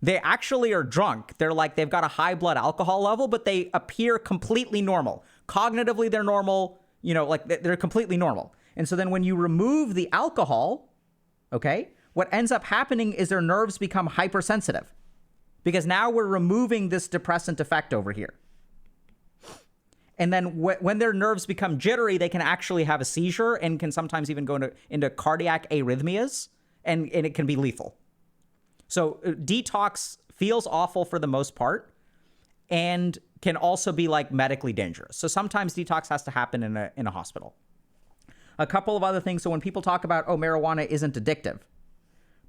They actually are drunk. They've got a high blood alcohol level, but they appear completely normal. Cognitively, they're normal, they're completely normal. And so then when you remove the alcohol, okay, what ends up happening is their nerves become hypersensitive because now we're removing this depressant effect over here. And then when their nerves become jittery, they can actually have a seizure and can sometimes even go into cardiac arrhythmias, and it can be lethal. So detox feels awful for the most part and can also be like medically dangerous. So sometimes detox has to happen in a hospital. A couple of other things. So when people talk about, marijuana isn't addictive,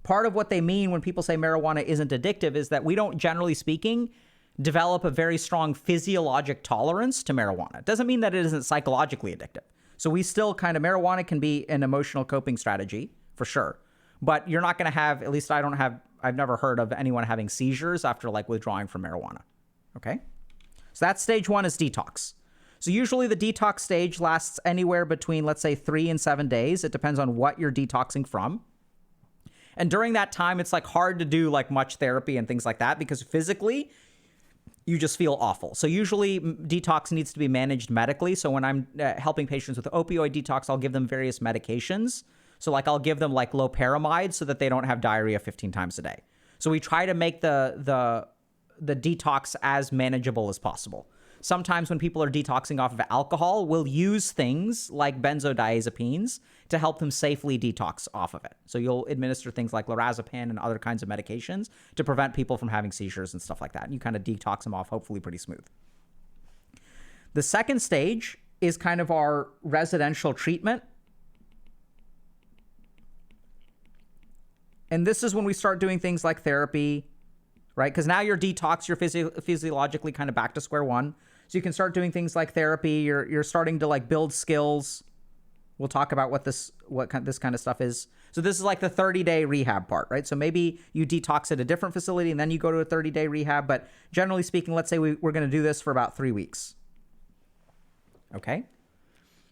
part of what they mean when people say marijuana isn't addictive is that we don't, generally speaking, develop a very strong physiologic tolerance to marijuana. It doesn't mean that it isn't psychologically addictive. So we still marijuana can be an emotional coping strategy for sure, but you're not going to have, at least I've never heard of anyone having seizures after like withdrawing from marijuana. Okay. So that's stage one is detox. So usually the detox stage lasts anywhere between, let's say, 3 and 7 days. It depends on what you're detoxing from. And during that time, it's like hard to do like much therapy and things like that because physically you just feel awful. So usually detox needs to be managed medically. So when I'm helping patients with opioid detox, I'll give them various medications. So like I'll give them like loperamide so that they don't have diarrhea 15 times a day. So we try to make the detox as manageable as possible. Sometimes when people are detoxing off of alcohol, we'll use things like benzodiazepines to help them safely detox off of it. So you'll administer things like lorazepam and other kinds of medications to prevent people from having seizures and stuff like that. And you kind of detox them off, hopefully pretty smooth. The second stage is kind of our residential treatment. And this is when we start doing things like therapy, right? Because now you're detox, you're physiologically kind of back to square one. So you can start doing things like therapy. You're starting to like build skills. We'll talk about what this kind of stuff is. So this is like the 30-day rehab part, right? So maybe you detox at a different facility and then you go to a 30-day rehab. But generally speaking, let's say we're going to do this for about 3 weeks. Okay.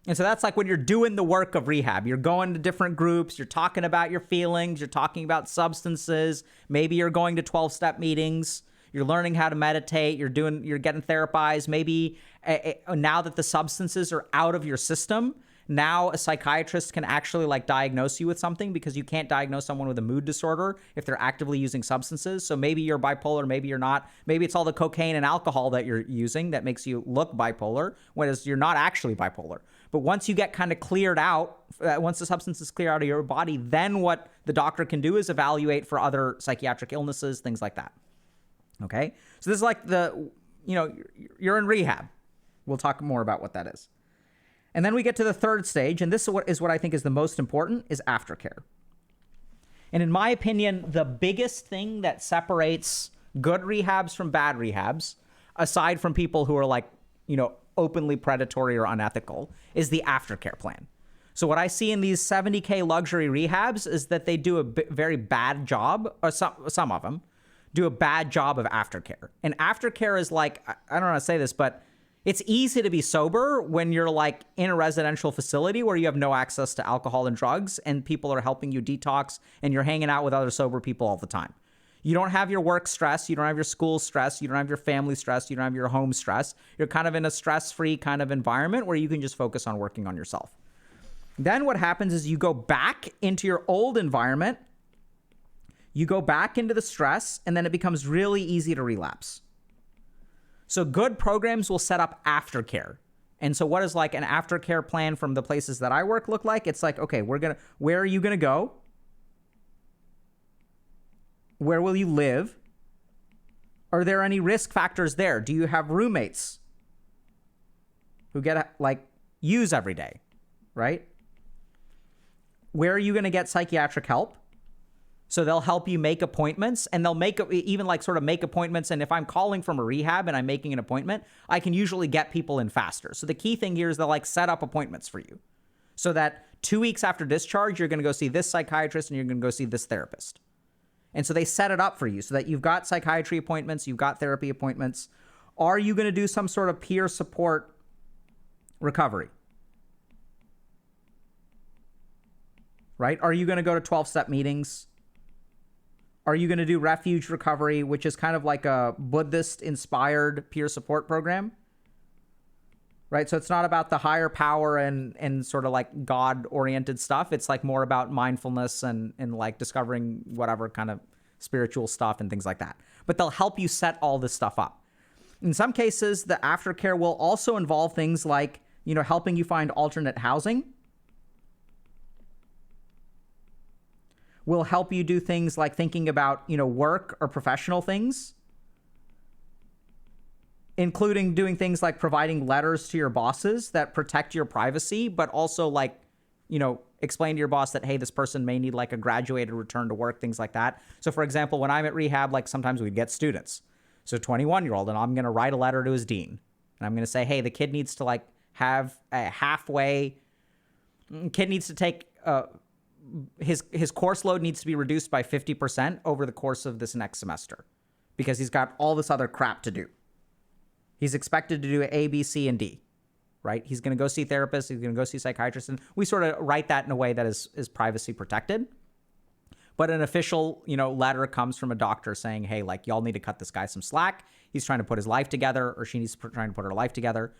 And so that's like when you're doing the work of rehab. You're going to different groups. You're talking about your feelings. You're talking about substances. Maybe you're going to 12-step meetings. You're learning how to meditate. You're getting therapized. Maybe now that the substances are out of your system, now a psychiatrist can actually like diagnose you with something because you can't diagnose someone with a mood disorder if they're actively using substances. So maybe you're bipolar, maybe you're not. Maybe it's all the cocaine and alcohol that you're using that makes you look bipolar, whereas you're not actually bipolar. But once you get kind of cleared out, once the substances clear out of your body, then what the doctor can do is evaluate for other psychiatric illnesses, things like that. Okay? So this is like you're in rehab. We'll talk more about what that is. And then we get to the third stage, and this is what I think is the most important, is aftercare. And in my opinion, the biggest thing that separates good rehabs from bad rehabs, aside from people who are like, openly predatory or unethical, is the aftercare plan. So what I see in these 70K luxury rehabs is that they do a very bad job, or some of them do a bad job of aftercare. And aftercare is like, I don't know how to say this, but it's easy to be sober when you're like in a residential facility where you have no access to alcohol and drugs and people are helping you detox and you're hanging out with other sober people all the time. You don't have your work stress. You don't have your school stress. You don't have your family stress. You don't have your home stress. You're kind of in a stress-free kind of environment where you can just focus on working on yourself. Then what happens is you go back into your old environment, you go back into the stress, and then it becomes really easy to relapse. So good programs will set up aftercare. And so what does like an aftercare plan from the places that I work look like? It's like, okay, where are you going to go? Where will you live? Are there any risk factors there? Do you have roommates who get like use every day, right? Where are you going to get psychiatric help? So they'll help you make appointments, and they'll make even like sort of make appointments. And if I'm calling from a rehab and I'm making an appointment, I can usually get people in faster. So the key thing here is they'll like set up appointments for you so that 2 weeks after discharge, you're going to go see this psychiatrist and you're going to go see this therapist. And so they set it up for you so that you've got psychiatry appointments, you've got therapy appointments. Are you going to do some sort of peer support recovery? Right? Are you going to go to 12-step meetings? Are you going to do refuge recovery, which is kind of like a Buddhist-inspired peer support program? Right? So it's not about the higher power and sort of like God-oriented stuff. It's like more about mindfulness and like discovering whatever kind of spiritual stuff and things like that. But they'll help you set all this stuff up. In some cases, the aftercare will also involve things like, you know, helping you find alternate housing. Will help you do things like thinking about, you know, work or professional things, including doing things like providing letters to your bosses that protect your privacy, but also like, you know, explain to your boss that, hey, this person may need like a graduated return to work, things like that. So for example, when I'm at rehab, like sometimes we'd get students. So 21-year-old, and I'm going to write a letter to his dean. And I'm going to say, hey, the kid needs to like have a kid needs to take, his course load needs to be reduced by 50% over the course of this next semester because he's got all this other crap to do. He's expected to do A, B, C, and D, right? He's going to go see therapists. He's going to go see psychiatrists. And we sort of write that in a way that is privacy protected. But an official, you know, letter comes from a doctor saying, hey, like, y'all need to cut this guy some slack. He's trying to put his life together, or she needs to trying to put her life together.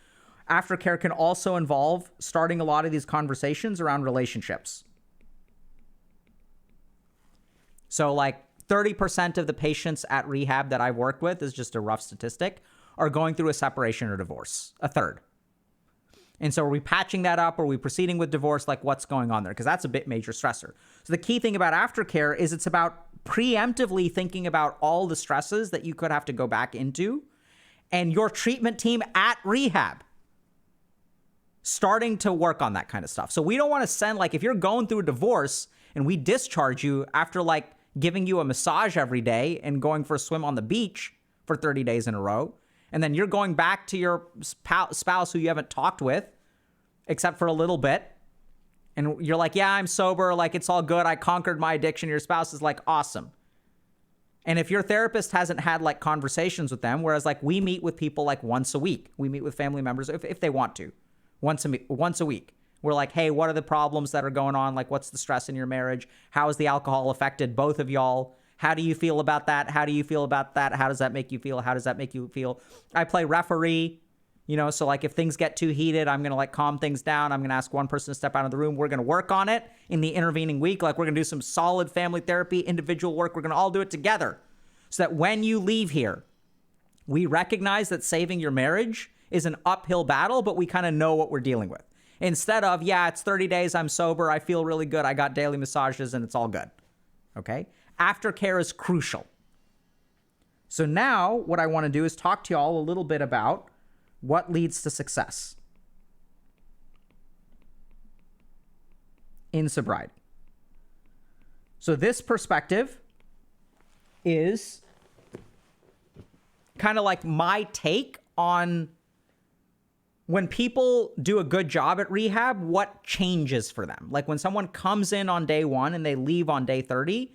Aftercare can also involve starting a lot of these conversations around relationships. So like 30% of the patients at rehab that I've worked with, is just a rough statistic, are going through a separation or divorce, a third. And so are we patching that up? Are we proceeding with divorce? Like what's going on there? Because that's a bit major stressor. So the key thing about aftercare is it's about preemptively thinking about all the stresses that you could have to go back into, and your treatment team at rehab starting to work on that kind of stuff. So we don't want to send, like, if you're going through a divorce and we discharge you after like giving you a massage every day and going for a swim on the beach for 30 days in a row, and then you're going back to your spouse who you haven't talked with except for a little bit, and you're like, yeah, I'm sober, like it's all good, I conquered my addiction. Your spouse is like, awesome. And if your therapist hasn't had like conversations with them, whereas like we meet with people like once a week, we meet with family members if they want to, once a week. We're like, hey, what are the problems that are going on? Like, what's the stress in your marriage? How has the alcohol affected both of y'all? How do you feel about that? How do you feel about that? How does that make you feel? How does that make you feel? I play referee, you know, so like if things get too heated, I'm going to like calm things down. I'm going to ask one person to step out of the room. We're going to work on it in the intervening week. Like we're going to do some solid family therapy, individual work. We're going to all do it together so that when you leave here, we recognize that saving your marriage is an uphill battle, but we kind of know what we're dealing with. Instead of, yeah, it's 30 days, I'm sober, I feel really good, I got daily massages, and it's all good. Okay? Aftercare is crucial. So now what I want to do is talk to y'all a little bit about what leads to success in sobriety. So this perspective is kind of like my take on when people do a good job at rehab, what changes for them? Like when someone comes in on day 1 and they leave on day 30,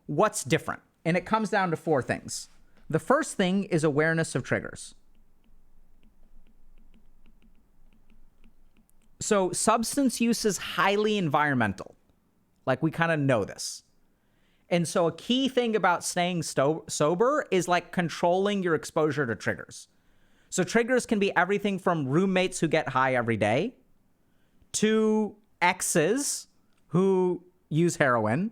what's different? And it comes down to 4 things. The first thing is awareness of triggers. So substance use is highly environmental. Like we kind of know this. And so a key thing about staying sober is like controlling your exposure to triggers. So triggers can be everything from roommates who get high every day to exes who use heroin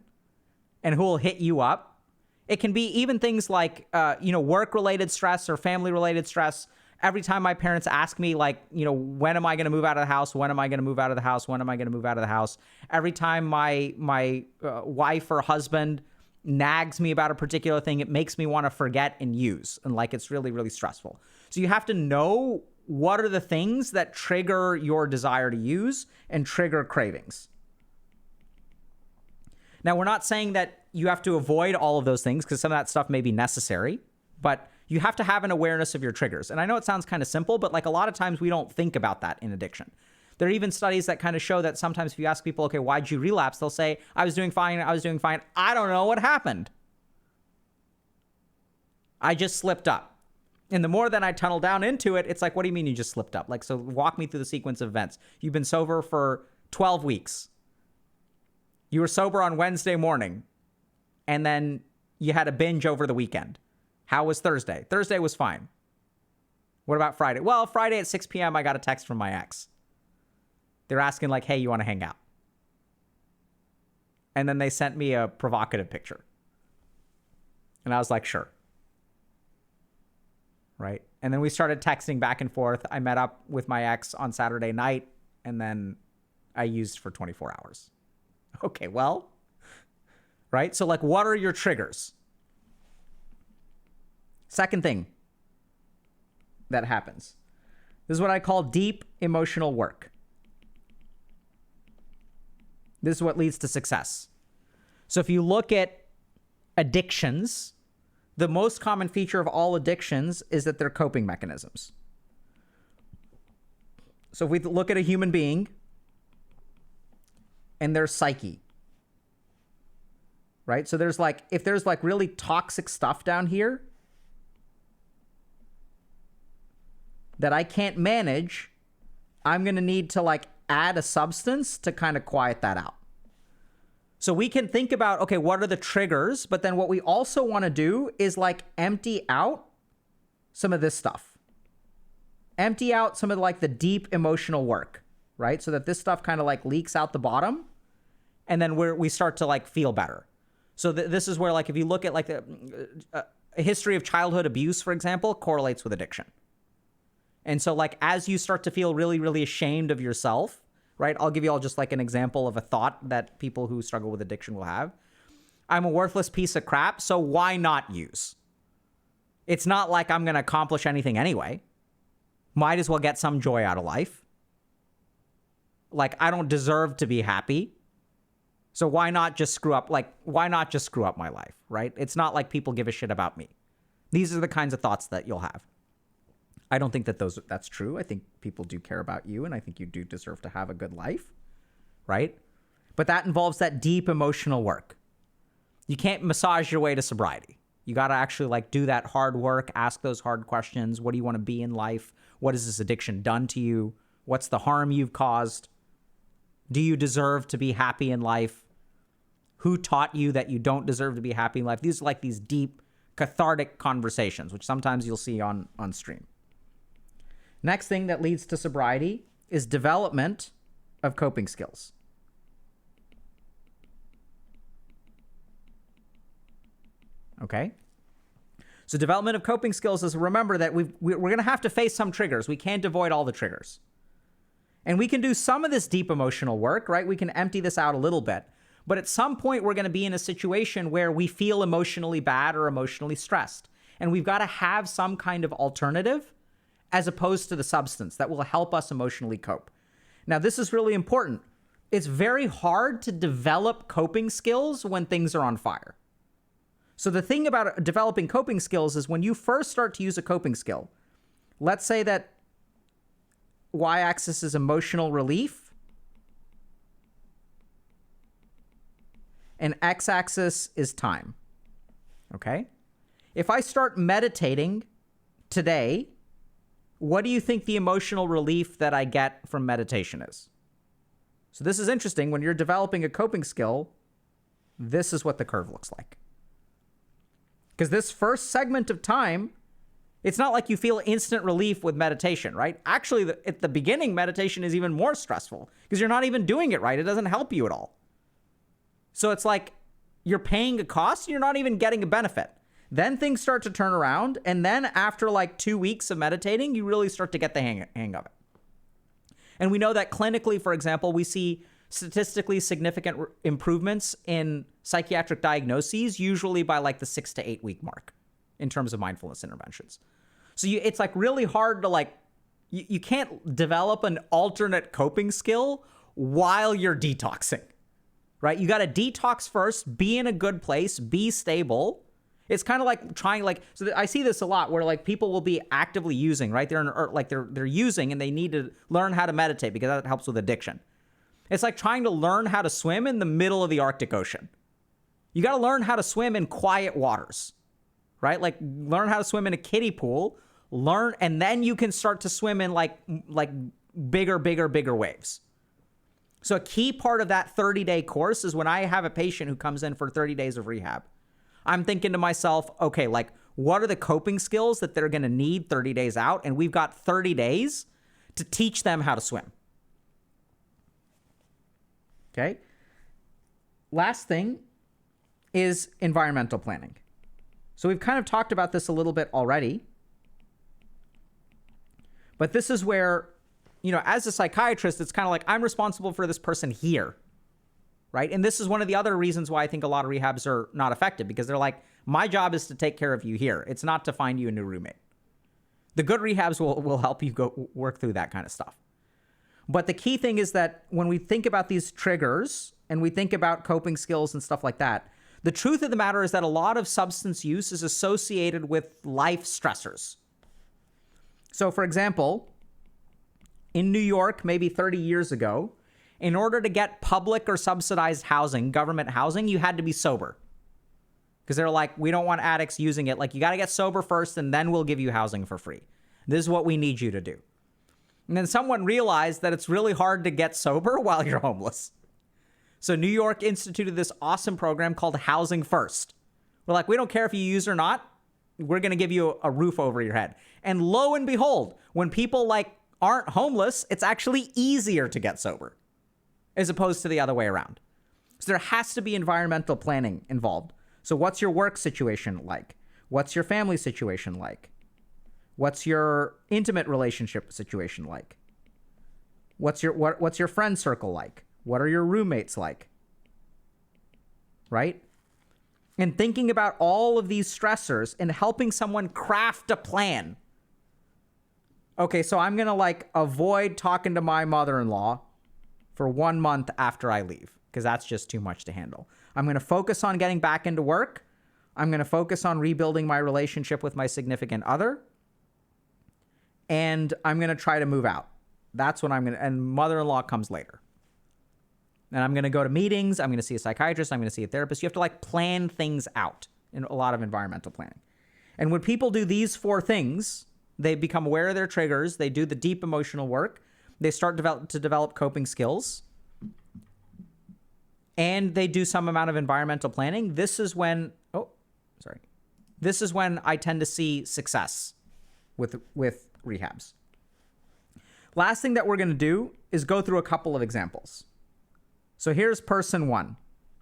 and who will hit you up. It can be even things like, work-related stress or family-related stress. Every time my parents ask me, like, when am I going to move out of the house? When am I going to move out of the house? When am I going to move out of the house? Every time my wife or husband nags me about a particular thing, it makes me want to forget and use. And like, it's really, really stressful. So you have to know what are the things that trigger your desire to use and trigger cravings. Now, we're not saying that you have to avoid all of those things because some of that stuff may be necessary, but you have to have an awareness of your triggers. And I know it sounds kind of simple, but like a lot of times we don't think about that in addiction. There are even studies that kind of show that sometimes if you ask people, okay, why'd you relapse? They'll say, I was doing fine. I don't know what happened. I just slipped up. And the more that I tunnel down into it, it's like, what do you mean you just slipped up? Like, so walk me through the sequence of events. You've been sober for 12 weeks. You were sober on Wednesday morning, and then you had a binge over the weekend. How was Thursday? Thursday was fine. What about Friday? Well, Friday at 6 p.m., I got a text from my ex. They're asking like, hey, you want to hang out? And then they sent me a provocative picture. And I was like, sure. Right? And then we started texting back and forth. I met up with my ex on Saturday night, and then I used for 24 hours. Okay, well, right? So like, what are your triggers? Second thing that happens. This is what I call deep emotional work. This is what leads to success. So if you look at addictions, the most common feature of all addictions is that they're coping mechanisms. So if we look at a human being and their psyche, right? So there's like, if there's like really toxic stuff down here that I can't manage, I'm going to need to like add a substance to kind of quiet that out. So we can think about, okay, what are the triggers? But then what we also want to do is like empty out some of this stuff. Empty out some of like the deep emotional work, right? So that this stuff kind of like leaks out the bottom, and then we start to like feel better. So this is where like if you look at like a history of childhood abuse, for example, correlates with addiction. And so like as you start to feel really, really ashamed of yourself, right? I'll give you all just like an example of a thought that people who struggle with addiction will have. I'm a worthless piece of crap, so why not use? It's not like I'm going to accomplish anything anyway. Might as well get some joy out of life. Like, I don't deserve to be happy. So why not just screw up? Like, why not just screw up my life, right? It's not like people give a shit about me. These are the kinds of thoughts that you'll have. I don't think that that's true. I think people do care about you, and I think you do deserve to have a good life, right? But that involves that deep emotional work. You can't massage your way to sobriety. You got to actually like do that hard work, ask those hard questions. What do you want to be in life? What has this addiction done to you? What's the harm you've caused? Do you deserve to be happy in life? Who taught you that you don't deserve to be happy in life? These are like these deep, cathartic conversations, which sometimes you'll see on stream. Next thing that leads to sobriety is development of coping skills. Okay? So development of coping skills is, remember that we're going to have to face some triggers. We can't avoid all the triggers. And we can do some of this deep emotional work, right? We can empty this out a little bit. But at some point, we're going to be in a situation where we feel emotionally bad or emotionally stressed. And we've got to have some kind of alternative as opposed to the substance that will help us emotionally cope. Now, this is really important. It's very hard to develop coping skills when things are on fire. So the thing about developing coping skills is when you first start to use a coping skill, let's say that y-axis is emotional relief, and x-axis is time. Okay? If I start meditating today, what do you think the emotional relief that I get from meditation is? So this is interesting. When you're developing a coping skill, this is what the curve looks like. Because this first segment of time, it's not like you feel instant relief with meditation, right? Actually, at the beginning, meditation is even more stressful because you're not even doing it right. It doesn't help you at all. So it's like you're paying a cost and you're not even getting a benefit. Then things start to turn around. And then after like 2 weeks of meditating, you really start to get the hang of it. And we know that clinically, for example, we see statistically significant improvements in psychiatric diagnoses, usually by like the 6 to 8 week mark in terms of mindfulness interventions. So it's like really hard to like, you can't develop an alternate coping skill while you're detoxing, right? You got to detox first, be in a good place, be stable. It's kind of like trying so I see this a lot where like people will be actively using, right? They're using and they need to learn how to meditate because that helps with addiction. It's like trying to learn how to swim in the middle of the Arctic Ocean. You got to learn how to swim in quiet waters, right? Like learn how to swim in a kiddie pool, and then you can start to swim in like bigger waves. So a key part of that 30-day course is when I have a patient who comes in for 30 days of rehab, I'm thinking to myself, okay, like what are the coping skills that they're going to need 30 days out? And we've got 30 days to teach them how to swim. Okay. Last thing is environmental planning. So we've kind of talked about this a little bit already. But this is where, as a psychiatrist, it's kind of like I'm responsible for this person here. Right. And this is one of the other reasons why I think a lot of rehabs are not effective, because they're like, my job is to take care of you here. It's not to find you a new roommate. The good rehabs will help you go work through that kind of stuff. But the key thing is that when we think about these triggers and we think about coping skills and stuff like that, the truth of the matter is that a lot of substance use is associated with life stressors. So, for example, in New York, maybe 30 years ago, in order to get public or subsidized housing, government housing, you had to be sober. Because they're like, we don't want addicts using it. Like, you got to get sober first, and then we'll give you housing for free. This is what we need you to do. And then someone realized that it's really hard to get sober while you're homeless. So New York instituted this awesome program called Housing First. We're like, we don't care if you use or not. We're going to give you a roof over your head. And lo and behold, when people like aren't homeless, it's actually easier to get sober as opposed to the other way around. So there has to be environmental planning involved. So what's your work situation like? What's your family situation like? What's your intimate relationship situation like? What's your friend circle like? What are your roommates like? Right? And thinking about all of these stressors and helping someone craft a plan. Okay, so I'm going to like avoid talking to my mother-in-law for 1 month after I leave, because that's just too much to handle. I'm going to focus on getting back into work. I'm going to focus on rebuilding my relationship with my significant other. And I'm going to try to move out. That's what I'm going to, and mother-in-law comes later. And I'm going to go to meetings. I'm going to see a psychiatrist. I'm going to see a therapist. You have to like plan things out in a lot of environmental planning. And when people do these 4 things, they become aware of their triggers. They do the deep emotional work. They start to develop coping skills. And they do some amount of environmental planning. This is when I tend to see success with rehabs. Last thing that we're going to do is go through a couple of examples. So here's person 1,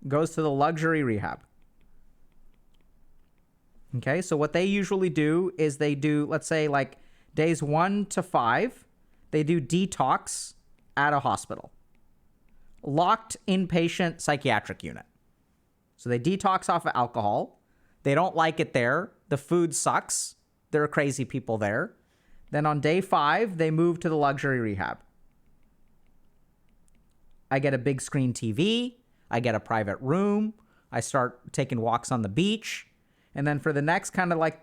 goes to the luxury rehab. Okay, so what they usually do is they do, let's say like days 1 to 5, they do detox at a hospital. Locked inpatient psychiatric unit. So they detox off of alcohol. They don't like it there. The food sucks. There are crazy people there. Then on day 5, they move to the luxury rehab. I get a big screen TV. I get a private room. I start taking walks on the beach. And then for the next kind of like,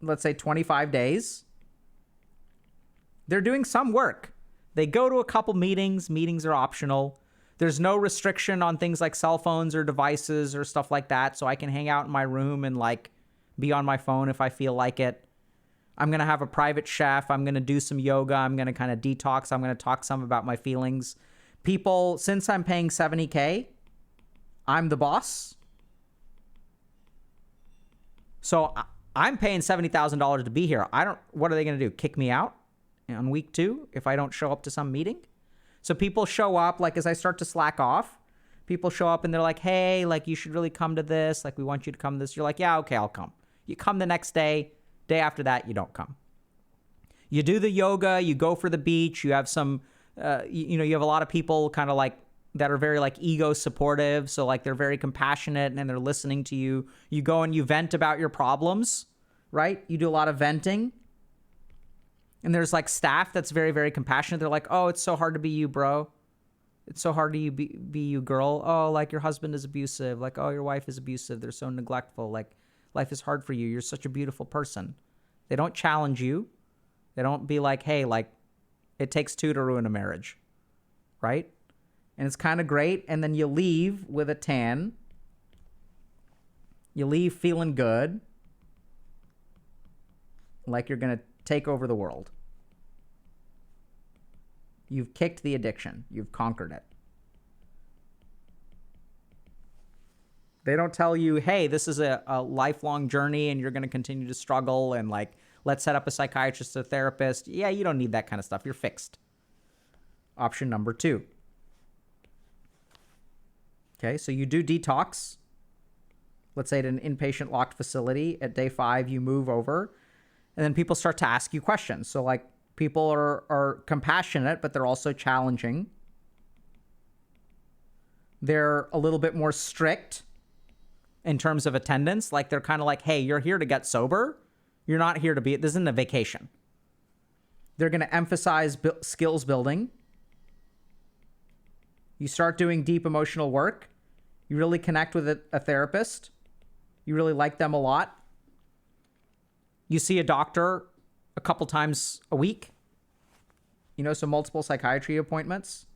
let's say 25 days, they're doing some work. They go to a couple meetings. Meetings are optional. There's no restriction on things like cell phones or devices or stuff like that. So I can hang out in my room and like be on my phone if I feel like it. I'm going to have a private chef. I'm going to do some yoga. I'm going to kind of detox. I'm going to talk some about my feelings. People, since I'm paying $70K, I'm the boss. So I'm paying $70,000 to be here. What are they going to do? Kick me out on week 2 if I don't show up to some meeting? So people show up, like as I start to slack off, people show up and they're like, hey, like you should really come to this. Like we want you to come to this. You're like, yeah, okay, I'll come. You come the next day. Day after that, you don't come. You do the yoga, you go for the beach, you have some, you have a lot of people kind of like that are very like ego supportive. So like they're very compassionate and they're listening to you. You go and you vent about your problems, right? You do a lot of venting. And there's like staff that's very, very compassionate. They're like, oh, it's so hard to be you, bro. It's so hard to be you, girl. Oh, like your husband is abusive. Like, oh, your wife is abusive. They're so neglectful. Like, life is hard for you. You're such a beautiful person. They don't challenge you. They don't be like, hey, like, it takes 2 to ruin a marriage, right? And it's kind of great. And then you leave with a tan. You leave feeling good. Like you're going to take over the world. You've kicked the addiction. You've conquered it. They don't tell you, hey, this is a lifelong journey and you're going to continue to struggle and like, let's set up a psychiatrist, a therapist. Yeah, you don't need that kind of stuff. You're fixed. Option number 2. Okay, so you do detox. Let's say at an inpatient locked facility. At day 5, you move over and then people start to ask you questions. So like people are compassionate, but they're also challenging. They're a little bit more strict in terms of attendance. Like they're kind of like, hey, you're here to get sober. You're not here to be, this isn't a vacation. They're going to emphasize skills building. You start doing deep emotional work. You really connect with a therapist. You really like them a lot. You see a doctor a couple times a week. So multiple psychiatry appointments.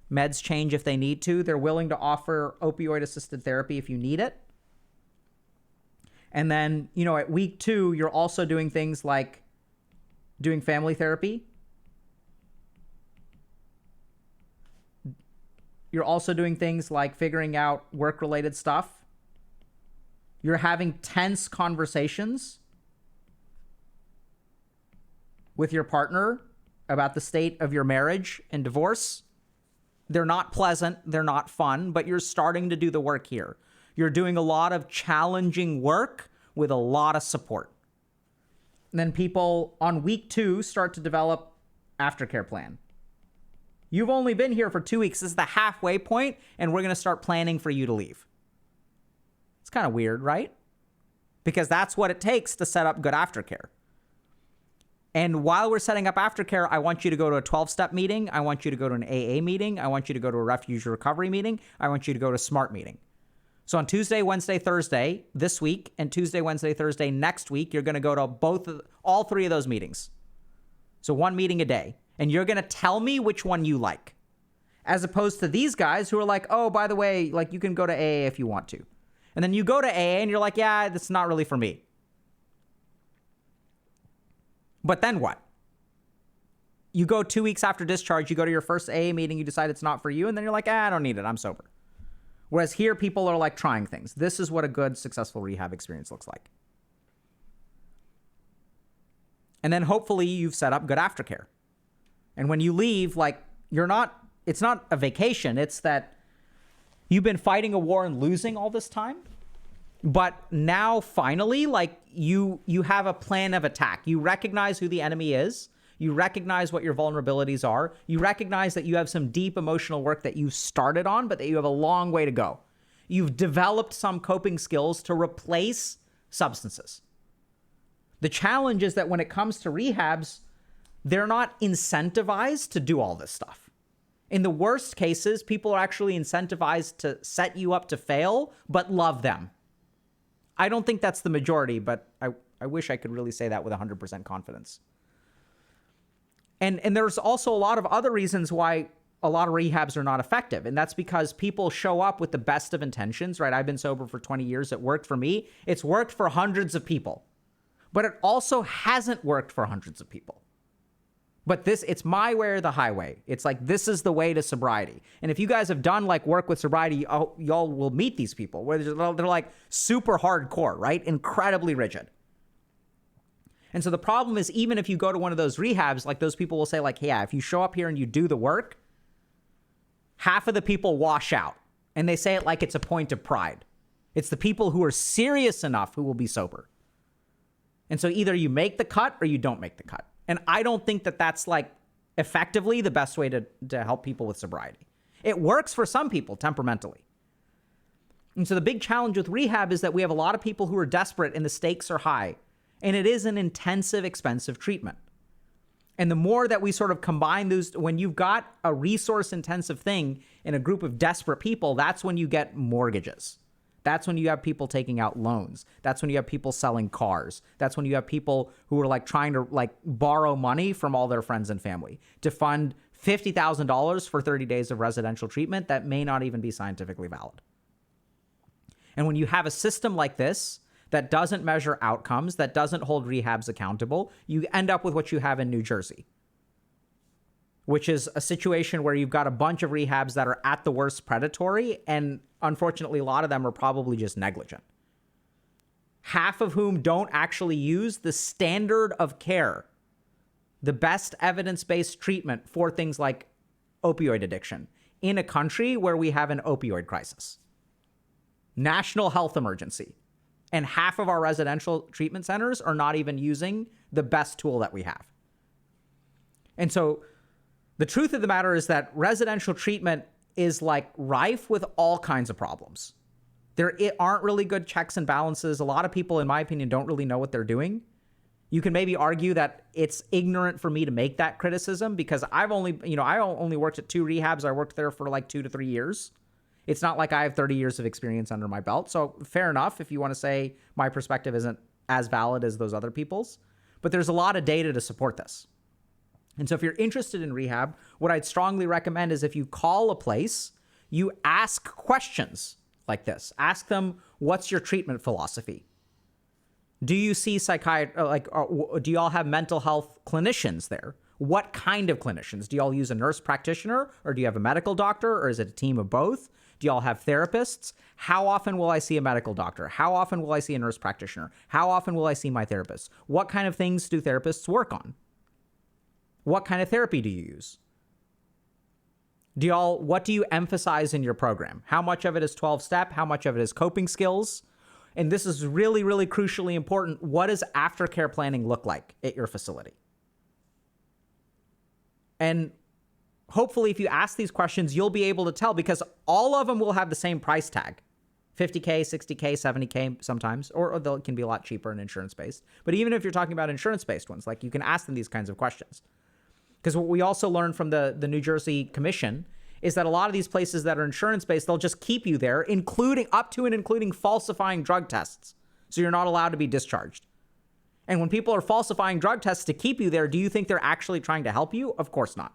Meds change if they need to. They're willing to offer opioid-assisted therapy if you need it. And then, at week 2, you're also doing things like doing family therapy. You're also doing things like figuring out work-related stuff. You're having tense conversations with your partner about the state of your marriage and divorce. They're not pleasant. They're not fun, but you're starting to do the work here. You're doing a lot of challenging work with a lot of support. And then people on week 2 start to develop aftercare plan. You've only been here for 2 weeks. This is the halfway point, and we're going to start planning for you to leave. It's kind of weird, right? Because that's what it takes to set up good aftercare. And while we're setting up aftercare, I want you to go to a 12-step meeting. I want you to go to an AA meeting. I want you to go to a refuge recovery meeting. I want you to go to a SMART meeting. So on Tuesday, Wednesday, Thursday this week, and Tuesday, Wednesday, Thursday next week, you're going to go to all 3 of those meetings. So 1 meeting a day. And you're going to tell me which one you like. As opposed to these guys who are like, oh, by the way, like you can go to AA if you want to. And then you go to AA and you're like, yeah, that's not really for me. But then what? You go 2 weeks after discharge, you go to your first AA meeting, you decide it's not for you, and then you're like, I don't need it, I'm sober. Whereas here, people are like trying things. This is what a good, successful rehab experience looks like. And then hopefully you've set up good aftercare. And when you leave, like it's not a vacation. It's that you've been fighting a war and losing all this time. But now finally, like you have a plan of attack. You recognize who the enemy is. You recognize what your vulnerabilities are. You recognize that you have some deep emotional work that you started on, but that you have a long way to go. You've developed some coping skills to replace substances. The challenge is that when it comes to rehabs, they're not incentivized to do all this stuff. In the worst cases, people are actually incentivized to set you up to fail, but love them. I don't think that's the majority, but I wish I could really say that with 100% confidence. And there's also a lot of other reasons why a lot of rehabs are not effective. And that's because people show up with the best of intentions, right? I've been sober for 20 years. It worked for me. It's worked for hundreds of people. But it also hasn't worked for hundreds of people. But it's my way or the highway. It's like, this is the way to sobriety. And if you guys have done like work with sobriety, y'all will meet these people where they're like super hardcore, right? Incredibly rigid. And so the problem is, even if you go to one of those rehabs, like those people will say like, hey, yeah, if you show up here and you do the work, half of the people wash out. And they say it like it's a point of pride. It's the people who are serious enough who will be sober. And so either you make the cut or you don't make the cut. And I don't think that that's like effectively the best way to help people with sobriety. It works for some people temperamentally. And so the big challenge with rehab is that we have a lot of people who are desperate and the stakes are high. And it is an intensive, expensive treatment. And the more that we sort of combine those, when you've got a resource intensive thing in a group of desperate people, that's when you get mortgages. That's when you have people taking out loans. That's when you have people selling cars. That's when you have people who are like trying to like borrow money from all their friends and family to fund $50,000 for 30 days of residential treatment that may not even be scientifically valid. And when you have a system like this that doesn't measure outcomes, that doesn't hold rehabs accountable, you end up with what you have in New Jersey, which is a situation where you've got a bunch of rehabs that are at the worst predatory, and unfortunately, a lot of them are probably just negligent. Half of whom don't actually use the standard of care, the best evidence-based treatment for things like opioid addiction in a country where we have an opioid crisis, national health emergency. And half of our residential treatment centers are not even using the best tool that we have. And so the truth of the matter is that residential treatment is like rife with all kinds of problems. There aren't really good checks and balances. A lot of people, in my opinion, don't really know what they're doing. You can maybe argue that it's ignorant for me to make that criticism because I only worked at 2 rehabs. I worked there for like 2 to 3 years. It's not like I have 30 years of experience under my belt. So fair enough if you want to say my perspective isn't as valid as those other people's. But there's a lot of data to support this. And so if you're interested in rehab, what I'd strongly recommend is if you call a place, you ask questions like this. Ask them, what's your treatment philosophy? Do you see do y'all have mental health clinicians there? What kind of clinicians? Do y'all use a nurse practitioner, or do you have a medical doctor, or is it a team of both? Do y'all have therapists? How often will I see a medical doctor? How often will I see a nurse practitioner? How often will I see my therapist? What kind of things do therapists work on? What kind of therapy do you use? What do you emphasize in your program? How much of it is 12-step? How much of it is coping skills? And this is really, really crucially important. What does aftercare planning look like at your facility? And hopefully if you ask these questions, you'll be able to tell, because all of them will have the same price tag. $50K, $60K, $70K sometimes, or they can be a lot cheaper and insurance-based. But even if you're talking about insurance-based ones, like you can ask them these kinds of questions. Because what we also learned from the New Jersey Commission is that a lot of these places that are insurance-based, they'll just keep you there, including up to and including falsifying drug tests. So you're not allowed to be discharged. And when people are falsifying drug tests to keep you there, do you think they're actually trying to help you? Of course not.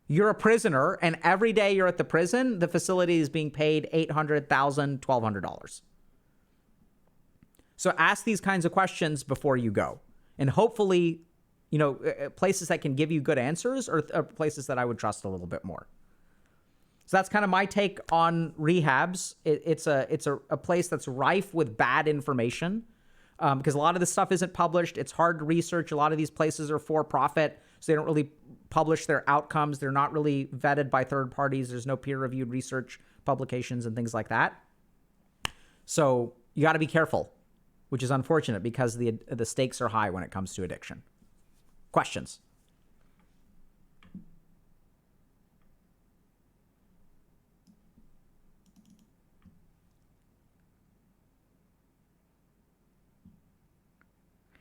You're a prisoner, and every day you're at the prison, the facility is being paid $800, $1,000, $1,200. So ask these kinds of questions before you go. And hopefully, places that can give you good answers are places that I would trust a little bit more. So that's kind of my take on rehabs. It's a place that's rife with bad information because a lot of this stuff isn't published. It's hard to research. A lot of these places are for profit, so they don't really publish their outcomes. They're not really vetted by third parties. There's no peer-reviewed research publications and things like that. So you got to be careful, which is unfortunate because the stakes are high when it comes to addiction. Questions?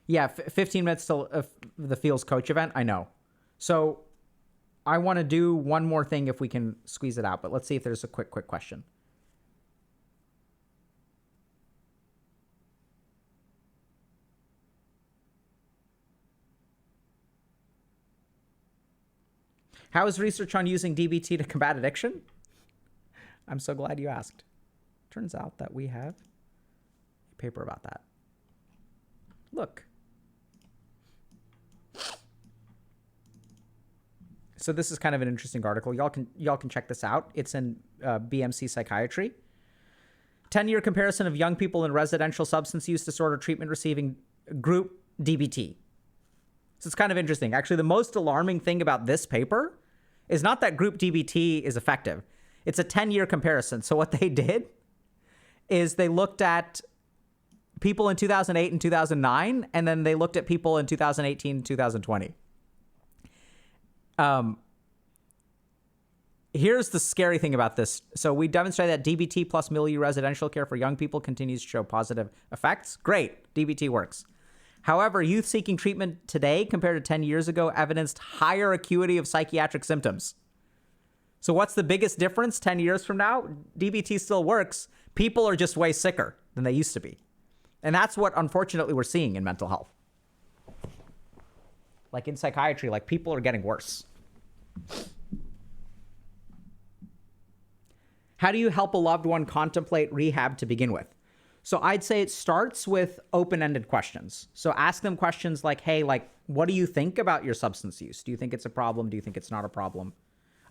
Yeah, 15 minutes till the Fields coach event. I know. So I want to do one more thing if we can squeeze it out, but let's see if there's a quick question. How is research on using DBT to combat addiction? I'm so glad you asked. Turns out that we have a paper about that. Look. So this is kind of an interesting article. Y'all can check this out. It's in BMC Psychiatry. 10-year comparison of young people in residential substance use disorder treatment receiving group DBT. So it's kind of interesting. Actually, the most alarming thing about this paper is not that group DBT is effective. It's a 10-year comparison. So what they did is they looked at people in 2008 and 2009, and then they looked at people in 2018 and 2020. Here's the scary thing about this. So we demonstrated that DBT plus milieu residential care for young people continues to show positive effects. Great, DBT works. However, youth seeking treatment today compared to 10 years ago evidenced higher acuity of psychiatric symptoms. So what's the biggest difference 10 years from now? DBT still works. People are just way sicker than they used to be. And that's what, unfortunately, we're seeing in mental health. Like in psychiatry, like people are getting worse. How do you help a loved one contemplate rehab to begin with? So I'd say it starts with open-ended questions. So ask them questions like, hey, like, what do you think about your substance use? Do you think it's a problem? Do you think it's not a problem?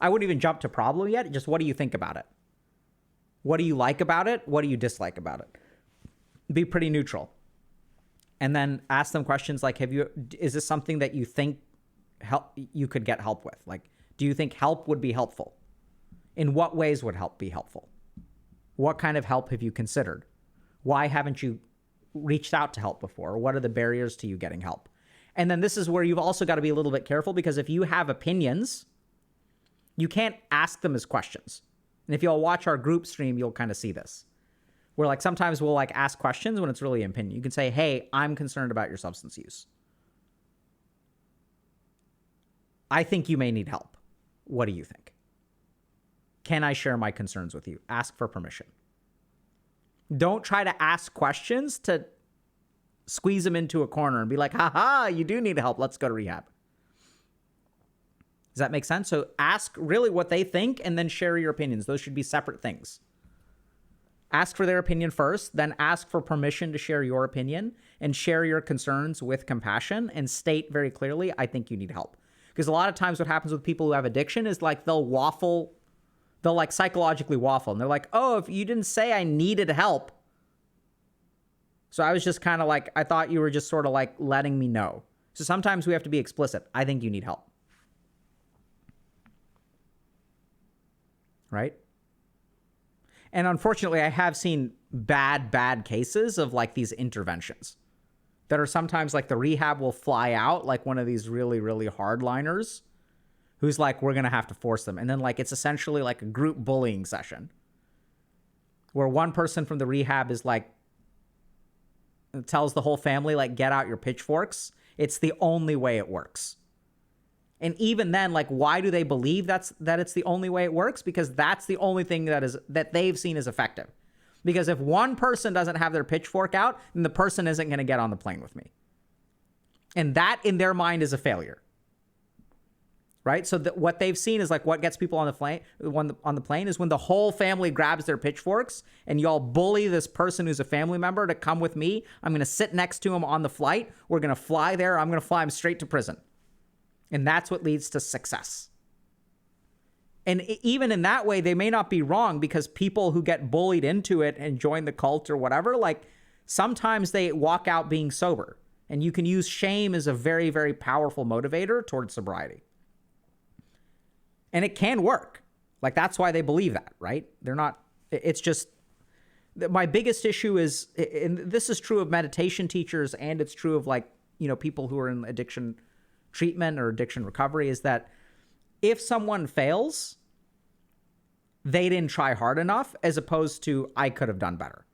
I wouldn't even jump to problem yet. Just what do you think about it? What do you like about it? What do you dislike about it? Be pretty neutral. And then ask them questions like, is this something that you think you could get help with? Like, do you think help would be helpful? In what ways would help be helpful? What kind of help have you considered? Why haven't you reached out to help before? What are the barriers to you getting help? And then this is where you've also got to be a little bit careful, because if you have opinions, you can't ask them as questions. And if you'll watch our group stream, you'll kind of see this. Where like sometimes we'll like ask questions when it's really an opinion. You can say, hey, I'm concerned about your substance use. I think you may need help. What do you think? Can I share my concerns with you? Ask for permission. Don't try to ask questions to squeeze them into a corner and be like, haha, you do need help. Let's go to rehab. Does that make sense? So ask really what they think and then share your opinions. Those should be separate things. Ask for their opinion first, then ask for permission to share your opinion and share your concerns with compassion and state very clearly, I think you need help. Because a lot of times what happens with people who have addiction is like they'll like psychologically waffle. And they're like, oh, if you didn't say I needed help. So I was just kind of like, I thought you were just sort of like letting me know. So sometimes we have to be explicit. I think you need help. Right? And unfortunately, I have seen bad cases of like these interventions that are sometimes like the rehab will fly out like one of these really, really hardliners who's like, we're going to have to force them. And then like, it's essentially like a group bullying session where one person from the rehab is like, tells the whole family, like, get out your pitchforks. It's the only way it works. And even then, like, why do they believe that it's the only way it works? Because that's the only thing that they've seen as effective. Because if one person doesn't have their pitchfork out, then the person isn't going to get on the plane with me. And that in their mind is a failure. Right? So what they've seen is like what gets people on the plane is when the whole family grabs their pitchforks and y'all bully this person who's a family member to come with me. I'm going to sit next to him on the flight. We're going to fly there. I'm going to fly him straight to prison. And that's what leads to success. And even in that way, they may not be wrong, because people who get bullied into it and join the cult or whatever, like sometimes they walk out being sober. And you can use shame as a very, very powerful motivator towards sobriety. And it can work. Like that's why they believe that, right? They're not, it's just, my biggest issue is, and this is true of meditation teachers and it's true of like, people who are in addiction treatment or addiction recovery, is that if someone fails, they didn't try hard enough, as opposed to I could have done better.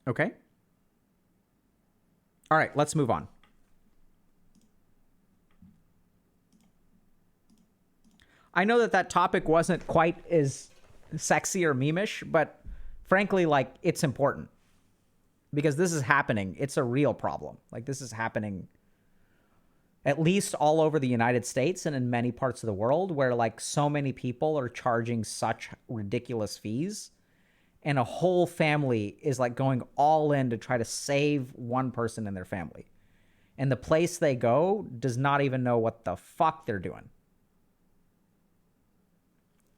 Okay. All right, let's move on. I know that topic wasn't quite as sexy or memeish, but frankly, like, it's important. because this is happening. It's a real problem. Like, this is happening at least all over the United States and in many parts of the world, where like so many people are charging such ridiculous fees, and a whole family is like going all in to try to save one person in their family. And the place they go does not even know what the fuck they're doing.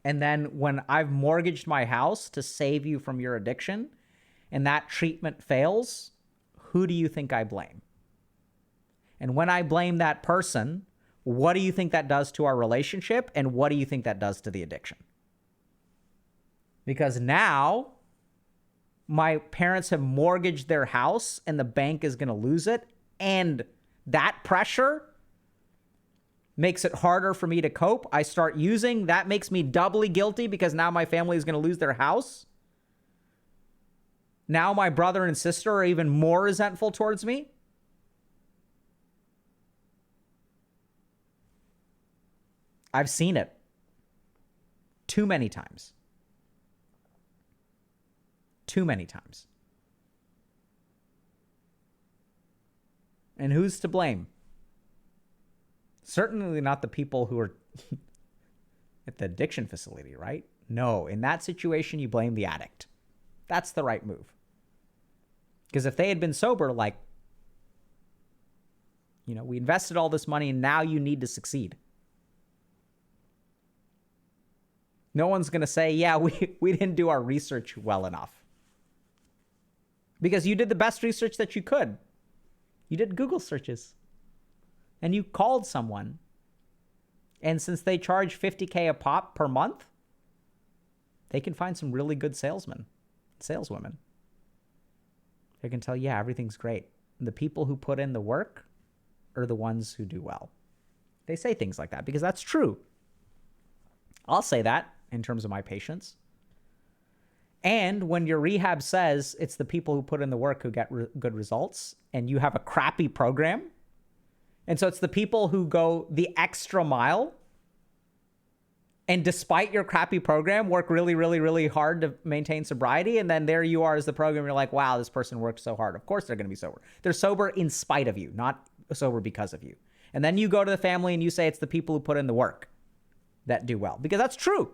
And then when I've mortgaged my house to save you from your addiction and that treatment fails, who do you think I blame? And when I blame that person, what do you think that does to our relationship? And what do you think that does to the addiction? Because now my parents have mortgaged their house and the bank is going to lose it. And that pressure makes it harder for me to cope. I start using. That makes me doubly guilty because now my family is going to lose their house. Now my brother and sister are even more resentful towards me. I've seen it too many times. Too many times. And who's to blame? Certainly not the people who are at the addiction facility, right? No, in that situation, you blame the addict. That's the right move. Because if they had been sober, like, you know, we invested all this money and now you need to succeed. No one's going to say, yeah, we didn't do our research well enough. Because you did the best research that you could. You did Google searches. And you called someone. And since they charge $50K a pop per month, they can find some really good saleswomen. They can tell, yeah, everything's great. And the people who put in the work are the ones who do well. They say things like that because that's true. I'll say that in terms of my patients. And when your rehab says it's the people who put in the work who get good results, and you have a crappy program, and so it's the people who go the extra mile, and despite your crappy program, work really, really, really hard to maintain sobriety, and then there you are as the program, you're like, wow, this person worked so hard. Of course they're going to be sober. They're sober in spite of you, not sober because of you. And then you go to the family and you say it's the people who put in the work that do well, because that's true.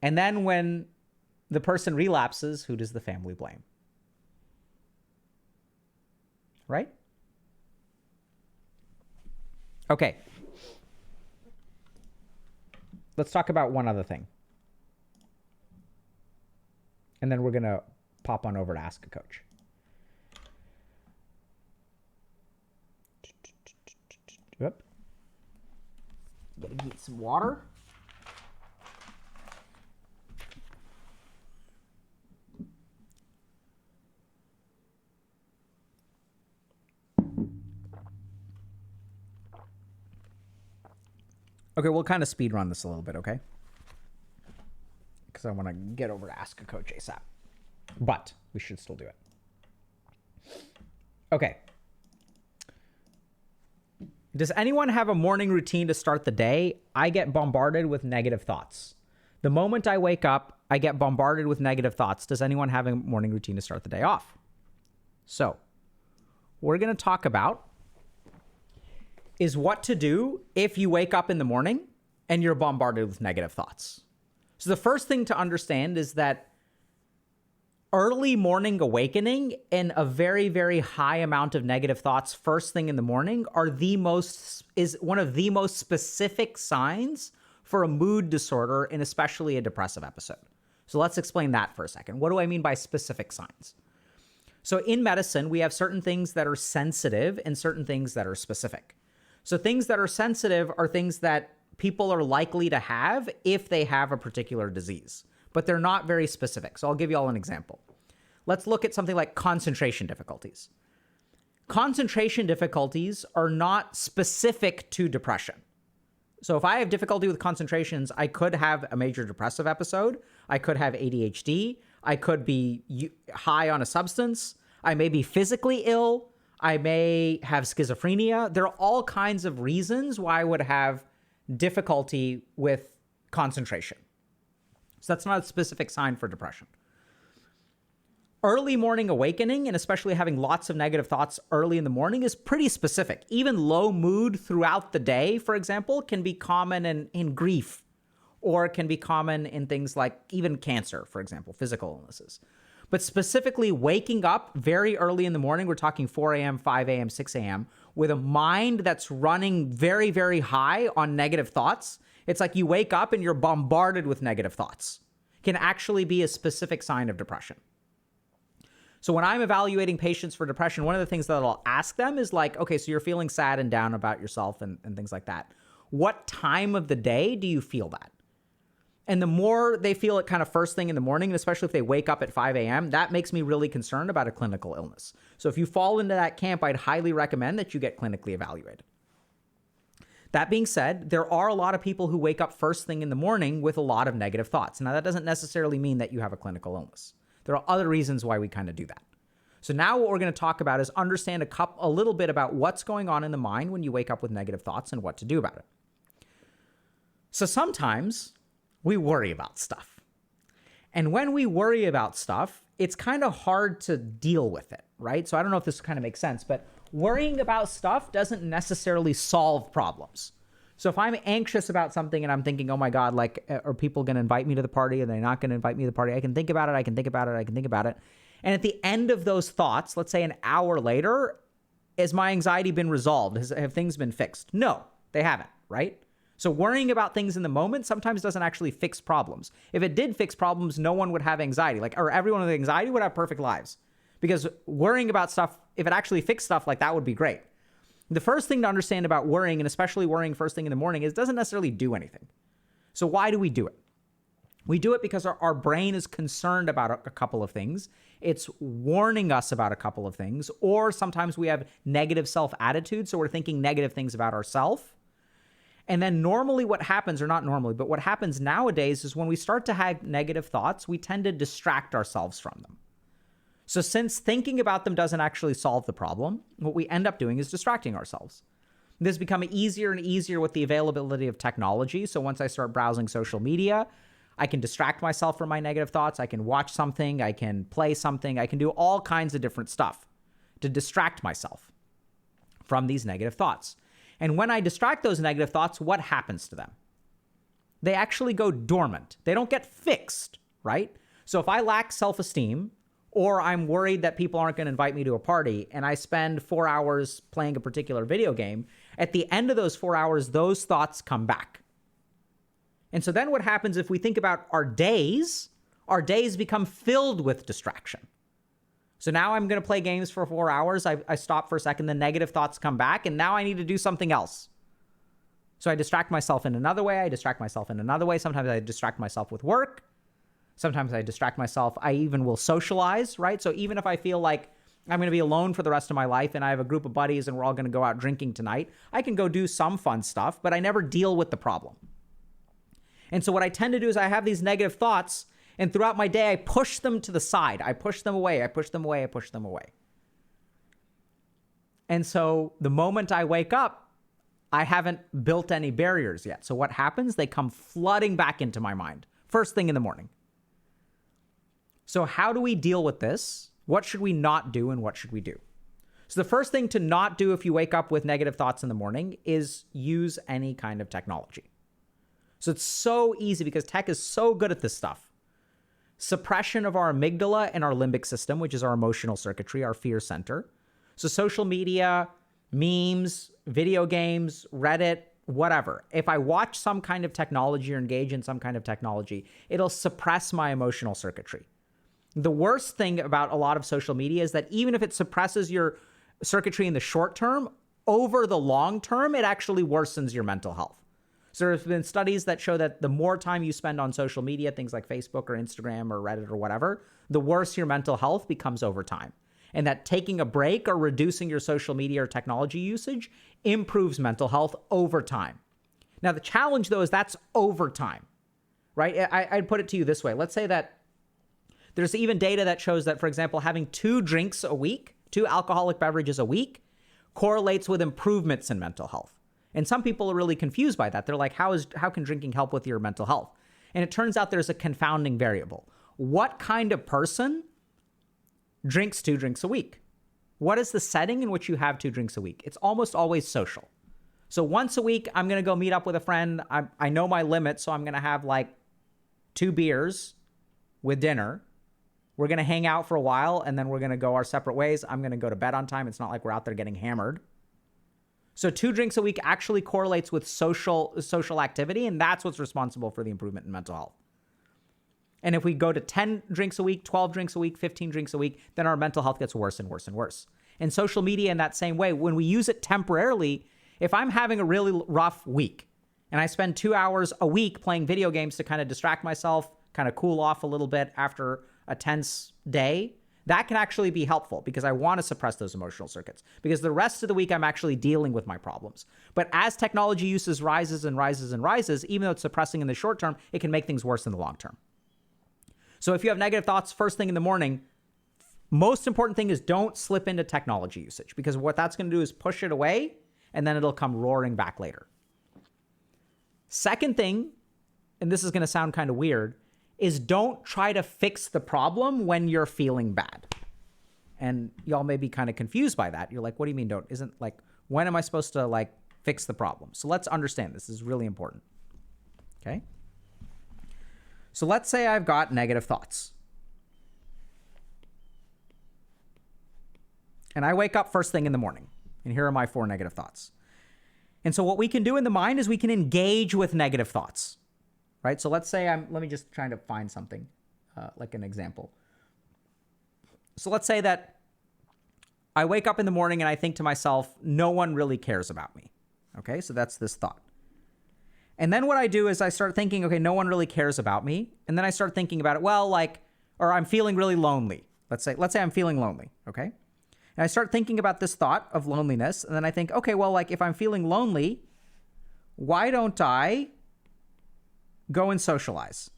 And then when the person relapses, who does the family blame? Right? Okay. Let's talk about one other thing. And then we're going to pop on over to Ask a Coach. Yep. Gotta get some water. Okay, we'll kind of speed run this a little bit, okay? Because I want to get over to Ask a Coach ASAP. But we should still do it. Okay. Does anyone have a morning routine to start the day? I get bombarded with negative thoughts. The moment I wake up, I get bombarded with negative thoughts. Does anyone have a morning routine to start the day off? So, we're going to talk about is what to do if you wake up in the morning and you're bombarded with negative thoughts. So the first thing to understand is that early morning awakening and a very, very high amount of negative thoughts first thing in the morning is one of the most specific signs for a mood disorder and especially a depressive episode. So let's explain that for a second. What do I mean by specific signs? So in medicine, we have certain things that are sensitive and certain things that are specific. So things that are sensitive are things that people are likely to have if they have a particular disease, but they're not very specific. So I'll give you all an example. Let's look at something like concentration difficulties. Concentration difficulties are not specific to depression. So if I have difficulty with concentrations, I could have a major depressive episode. I could have ADHD. I could be high on a substance. I may be physically ill. I may have schizophrenia. There are all kinds of reasons why I would have difficulty with concentration. So that's not a specific sign for depression. Early morning awakening, and especially having lots of negative thoughts early in the morning, is pretty specific. Even low mood throughout the day, for example, can be common in grief, or it can be common in things like even cancer, for example, physical illnesses. But specifically waking up very early in the morning, we're talking 4 a.m., 5 a.m., 6 a.m., with a mind that's running very, very high on negative thoughts. It's like you wake up and you're bombarded with negative thoughts. Can actually be a specific sign of depression. So when I'm evaluating patients for depression, one of the things that I'll ask them is like, okay, so you're feeling sad and down about yourself and things like that. What time of the day do you feel that? And the more they feel it kind of first thing in the morning, and especially if they wake up at 5 a.m., that makes me really concerned about a clinical illness. So if you fall into that camp, I'd highly recommend that you get clinically evaluated. That being said, there are a lot of people who wake up first thing in the morning with a lot of negative thoughts. Now, that doesn't necessarily mean that you have a clinical illness. There are other reasons why we kind of do that. So now what we're going to talk about is understand a little bit about what's going on in the mind when you wake up with negative thoughts and what to do about it. So sometimes we worry about stuff. And when we worry about stuff, it's kind of hard to deal with it, right? So I don't know if this kind of makes sense, but worrying about stuff doesn't necessarily solve problems. So if I'm anxious about something and I'm thinking, oh my God, like, are people going to invite me to the party? Are they not going to invite me to the party? I can think about it. I can think about it. I can think about it. And at the end of those thoughts, let's say an hour later, has my anxiety been resolved? Have things been fixed? No, they haven't, right? So worrying about things in the moment sometimes doesn't actually fix problems. If it did fix problems, no one would have anxiety. Or everyone with anxiety would have perfect lives. Because worrying about stuff, if it actually fixed stuff, like that would be great. The first thing to understand about worrying, and especially worrying first thing in the morning, is it doesn't necessarily do anything. So why do we do it? We do it because our brain is concerned about a couple of things. It's warning us about a couple of things, or sometimes we have negative self-attitude, so we're thinking negative things about ourselves. And then normally what happens, or not normally, but what happens nowadays is when we start to have negative thoughts, we tend to distract ourselves from them. So since thinking about them doesn't actually solve the problem, what we end up doing is distracting ourselves. This has become easier and easier with the availability of technology. So once I start browsing social media, I can distract myself from my negative thoughts. I can watch something. I can play something. I can do all kinds of different stuff to distract myself from these negative thoughts. And when I distract those negative thoughts, what happens to them? They actually go dormant. They don't get fixed, right? So if I lack self-esteem, or I'm worried that people aren't going to invite me to a party, and I spend 4 hours playing a particular video game, at the end of those 4 hours, those thoughts come back. And so then what happens if we think about our days become filled with distraction. So now I'm going to play games for 4 hours. I stop for a second, the negative thoughts come back, and now I need to do something else. So I distract myself in another way. Sometimes I distract myself with work. Sometimes I distract myself. I even will socialize, right? So even if I feel like I'm going to be alone for the rest of my life and I have a group of buddies and we're all going to go out drinking tonight, I can go do some fun stuff, but I never deal with the problem. And so what I tend to do is I have these negative thoughts, and throughout my day, I push them to the side. I push them away. And so the moment I wake up, I haven't built any barriers yet. So what happens? They come flooding back into my mind first thing in the morning. So how do we deal with this? What should we not do and what should we do? So the first thing to not do if you wake up with negative thoughts in the morning is use any kind of technology. So it's so easy because tech is so good at this stuff. Suppression of our amygdala and our limbic system, which is our emotional circuitry, our fear center. So social media, memes, video games, Reddit, whatever. If I watch some kind of technology or engage in some kind of technology, it'll suppress my emotional circuitry. The worst thing about a lot of social media is that even if it suppresses your circuitry in the short term, over the long term, it actually worsens your mental health. So there's been studies that show that the more time you spend on social media, things like Facebook or Instagram or Reddit or whatever, the worse your mental health becomes over time. And that taking a break or reducing your social media or technology usage improves mental health over time. Now, the challenge, though, is that's over time, right? I'd put it to you this way. Let's say that there's even data that shows that, for example, having 2 drinks a week, 2 alcoholic beverages a week, correlates with improvements in mental health. And some people are really confused by that. They're like, how can drinking help with your mental health? And it turns out there's a confounding variable. What kind of person drinks 2 drinks a week. What is the setting in which you have 2 drinks a week? It's almost always social. So once a week, I'm going to go meet up with a friend. I know my limit, so I'm going to have like 2 beers with dinner. We're going to hang out for a while, and then we're going to go our separate ways. I'm going to go to bed on time. It's not like we're out there getting hammered. So 2 drinks a week actually correlates with social activity, and that's what's responsible for the improvement in mental health. And if we go to 10 drinks a week, 12 drinks a week, 15 drinks a week, then our mental health gets worse and worse and worse. And social media in that same way, when we use it temporarily, if I'm having a really rough week and I spend 2 hours a week playing video games to kind of distract myself, kind of cool off a little bit after a tense day, that can actually be helpful because I want to suppress those emotional circuits, because the rest of the week I'm actually dealing with my problems. But as technology uses rises and rises and rises, even though it's suppressing in the short term, it can make things worse in the long term. So if you have negative thoughts first thing in the morning, most important thing is don't slip into technology usage, because what that's going to do is push it away and then it'll come roaring back later. Second thing, and this is going to sound kind of weird, is don't try to fix the problem when you're feeling bad. And y'all may be kind of confused by that. You're like, what do you mean when am I supposed to fix the problem? So let's understand this is really important. Okay? So let's say I've got negative thoughts. And I wake up first thing in the morning, and here are my 4 negative thoughts. And so what we can do in the mind is we can engage with negative thoughts, right? So let's say let me just try to find something, like an example. So let's say that I wake up in the morning and I think to myself, no one really cares about me. Okay, so that's this thought. And then what I do is I start thinking, okay, no one really cares about me. And then I start thinking about it, or I'm feeling really lonely. Let's say I'm feeling lonely, okay? And I start thinking about this thought of loneliness. And then I think, okay, if I'm feeling lonely, why don't I go and socialize?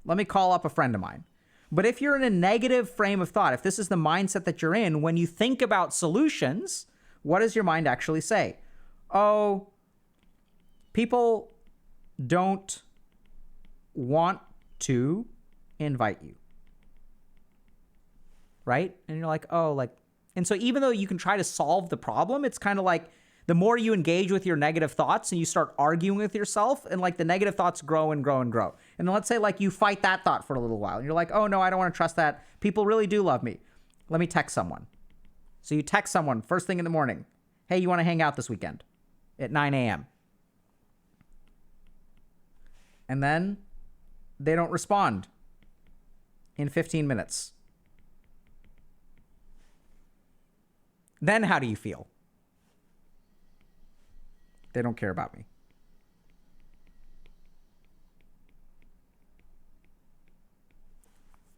Let me call up a friend of mine. But if you're in a negative frame of thought, if this is the mindset that you're in, when you think about solutions, what does your mind actually say? Oh, people don't want to invite you. Right? And you're like, and so even though you can try to solve the problem, it's kind of like the more you engage with your negative thoughts and you start arguing with yourself, and the negative thoughts grow and grow and grow. And then let's say you fight that thought for a little while and you're like, oh no, I don't want to trust that. People really do love me. Let me text someone. So you text someone first thing in the morning. Hey, you want to hang out this weekend at 9 a.m.? And then they don't respond in 15 minutes. Then how do you feel? They don't care about me.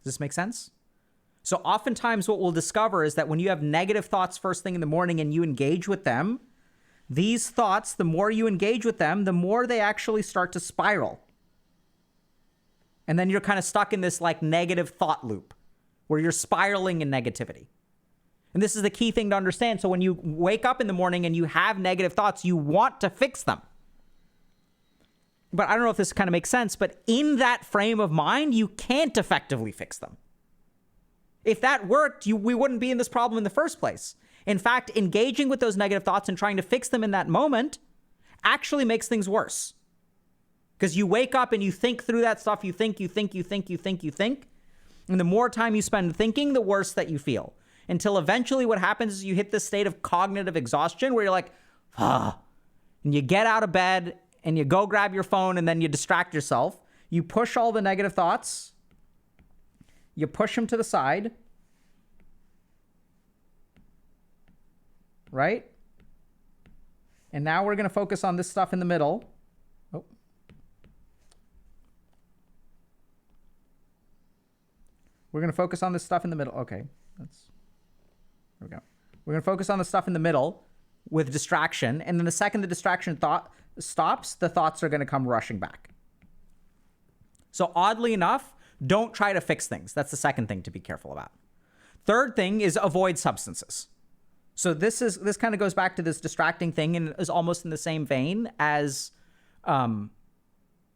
Does this make sense? So oftentimes what we'll discover is that when you have negative thoughts first thing in the morning and you engage with them, these thoughts, the more you engage with them, the more they actually start to spiral. And then you're kind of stuck in this negative thought loop where you're spiraling in negativity. And this is the key thing to understand. So when you wake up in the morning and you have negative thoughts, you want to fix them. But I don't know if this kind of makes sense, but in that frame of mind, you can't effectively fix them. If that worked, we wouldn't be in this problem in the first place. In fact, engaging with those negative thoughts and trying to fix them in that moment actually makes things worse. Because you wake up and you think through that stuff, you think. And the more time you spend thinking, the worse that you feel. Until eventually what happens is you hit this state of cognitive exhaustion where you're like, and you get out of bed and you go grab your phone and then you distract yourself. You push all the negative thoughts. You push them to the side. Right? And now we're going to focus on this stuff in the middle. Oh. We're going to focus on this stuff in the middle. Okay. There we go. We're going to focus on the stuff in the middle with distraction. And then the second the distraction thought stops, the thoughts are going to come rushing back. So oddly enough, don't try to fix things. That's the second thing to be careful about. Third thing is avoid substances. So this kind of goes back to this distracting thing and is almost in the same vein as,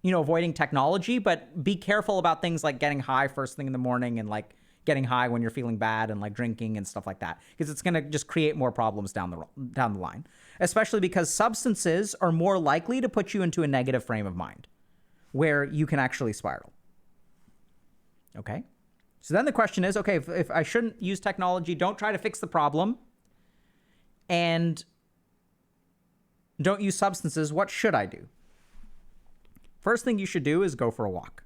avoiding technology, but be careful about things like getting high first thing in the morning and getting high when you're feeling bad and like drinking and stuff like that, because it's going to just create more problems down the line, especially because substances are more likely to put you into a negative frame of mind where you can actually spiral. Okay. So then the question is, okay, if I shouldn't use technology, don't try to fix the problem, and don't use substances, what should I do? First thing you should do is go for a walk.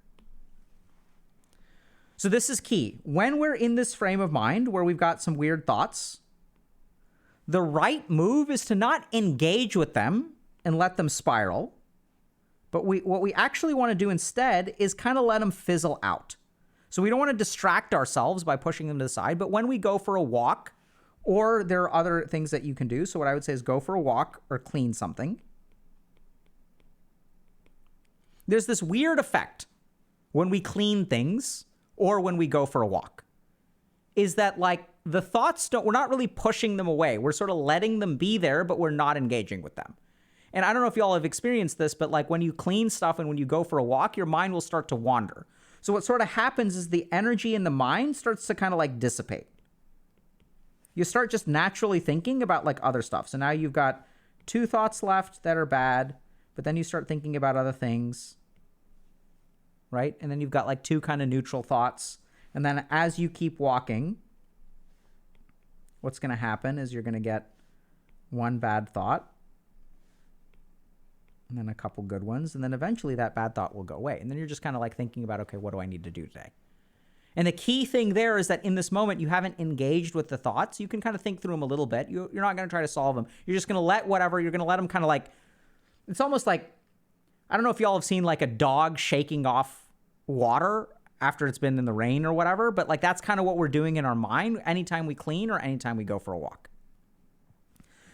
So this is key. When we're in this frame of mind where we've got some weird thoughts, the right move is to not engage with them and let them spiral. But what we actually want to do instead is kind of let them fizzle out. So we don't want to distract ourselves by pushing them to the side. But when we go for a walk, or there are other things that you can do. So what I would say is go for a walk or clean something. There's this weird effect when we clean things or when we go for a walk, is that like the thoughts we're not really pushing them away. We're sort of letting them be there, but we're not engaging with them. And I don't know if y'all have experienced this, but like when you clean stuff and when you go for a walk, your mind will start to wander. So what sort of happens is the energy in the mind starts to kind of like dissipate. You start just naturally thinking about like other stuff. So now you've got 2 thoughts left that are bad, but then you start thinking about other things, right? And then you've got like 2 kind of neutral thoughts. And then as you keep walking, what's going to happen is you're going to get 1 bad thought and then a couple good ones. And then eventually that bad thought will go away. And then you're just kind of like thinking about, okay, what do I need to do today? And the key thing there is that in this moment, you haven't engaged with the thoughts. You can kind of think through them a little bit. You're not going to try to solve them. You're just going to let whatever, you're going to let them kind of like, it's almost like, I don't know if y'all have seen like a dog shaking off water after it's been in the rain or whatever, but like that's kind of what we're doing in our mind anytime we clean or anytime we go for a walk.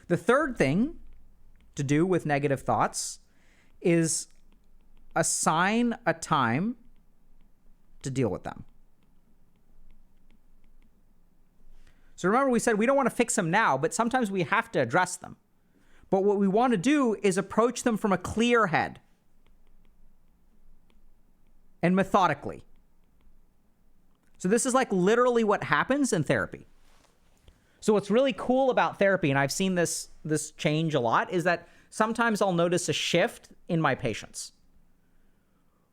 The third thing to do with negative thoughts is assign a time to deal with them. So remember we said we don't want to fix them now, but sometimes we have to address them. But what we want to do is approach them from a clear head and methodically. So this is like literally what happens in therapy. So what's really cool about therapy, and I've seen this change a lot, is that sometimes I'll notice a shift in my patients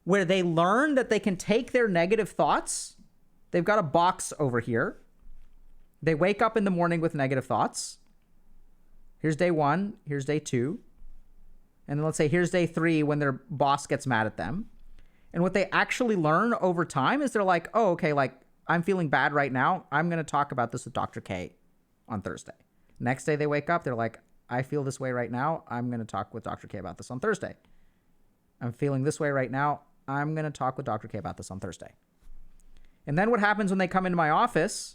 where they learn that they can take their negative thoughts. They've got a box over here. They wake up in the morning with negative thoughts. Here's day 1, here's day 2. And then let's say here's day 3 when their boss gets mad at them. And what they actually learn over time is they're like, oh, okay, like I'm feeling bad right now. I'm going to talk about this with Dr. K on Thursday. Next day they wake up, they're like, I feel this way right now. I'm going to talk with Dr. K about this on Thursday. I'm feeling this way right now. I'm going to talk with Dr. K about this on Thursday. And then what happens when they come into my office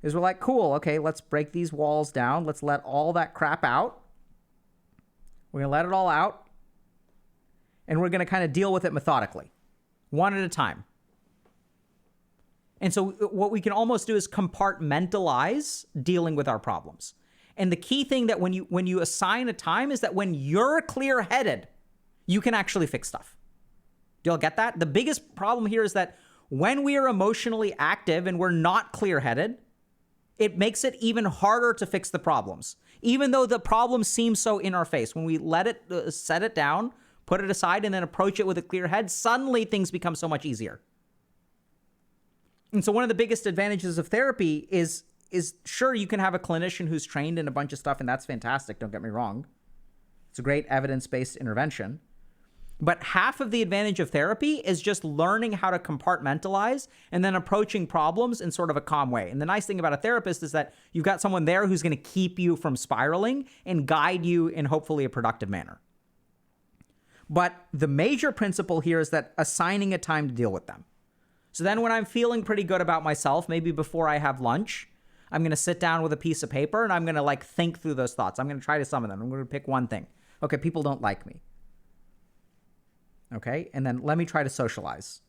is we're like, cool, okay, let's break these walls down. Let's let all that crap out. We're going to let it all out. And we're going to kind of deal with it methodically, one at a time. And so what we can almost do is compartmentalize dealing with our problems. And the key thing that when you assign a time is that when you're clear-headed, you can actually fix stuff. Do y'all get that? The biggest problem here is that when we are emotionally active and we're not clear-headed, it makes it even harder to fix the problems. Even though the problem seems so in our face, when we let it, set it down, put it aside, and then approach it with a clear head, suddenly things become so much easier. And so one of the biggest advantages of therapy is sure, you can have a clinician who's trained in a bunch of stuff, and that's fantastic, don't get me wrong. It's a great evidence-based intervention. But half of the advantage of therapy is just learning how to compartmentalize and then approaching problems in sort of a calm way. And the nice thing about a therapist is that you've got someone there who's going to keep you from spiraling and guide you in hopefully a productive manner. But the major principle here is that assigning a time to deal with them. So then when I'm feeling pretty good about myself, maybe before I have lunch, I'm going to sit down with a piece of paper and I'm going to like think through those thoughts. I'm going to try to sum of them. I'm going to pick one thing. Okay, people don't like me. Okay, and then let me try to socialize.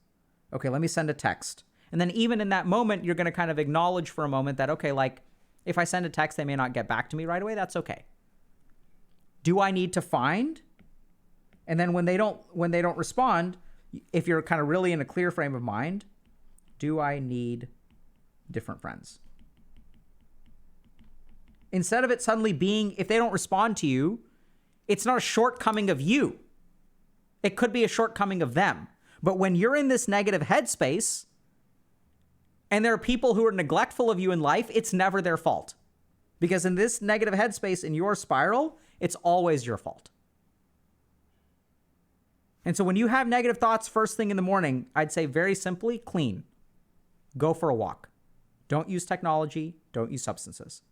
Okay, let me send a text. And then even in that moment, you're going to kind of acknowledge for a moment that, okay, like if I send a text, they may not get back to me right away. That's okay. Do I need to find? And then when they don't respond, if you're kind of really in a clear frame of mind, do I need different friends. Instead of it suddenly being, if they don't respond to you, it's not a shortcoming of you. It could be a shortcoming of them. But when you're in this negative headspace and there are people who are neglectful of you in life, it's never their fault. Because in this negative headspace, in your spiral, it's always your fault. And so when you have negative thoughts first thing in the morning, I'd say very simply, clean. Go for a walk. Don't use technology. Don't use substances.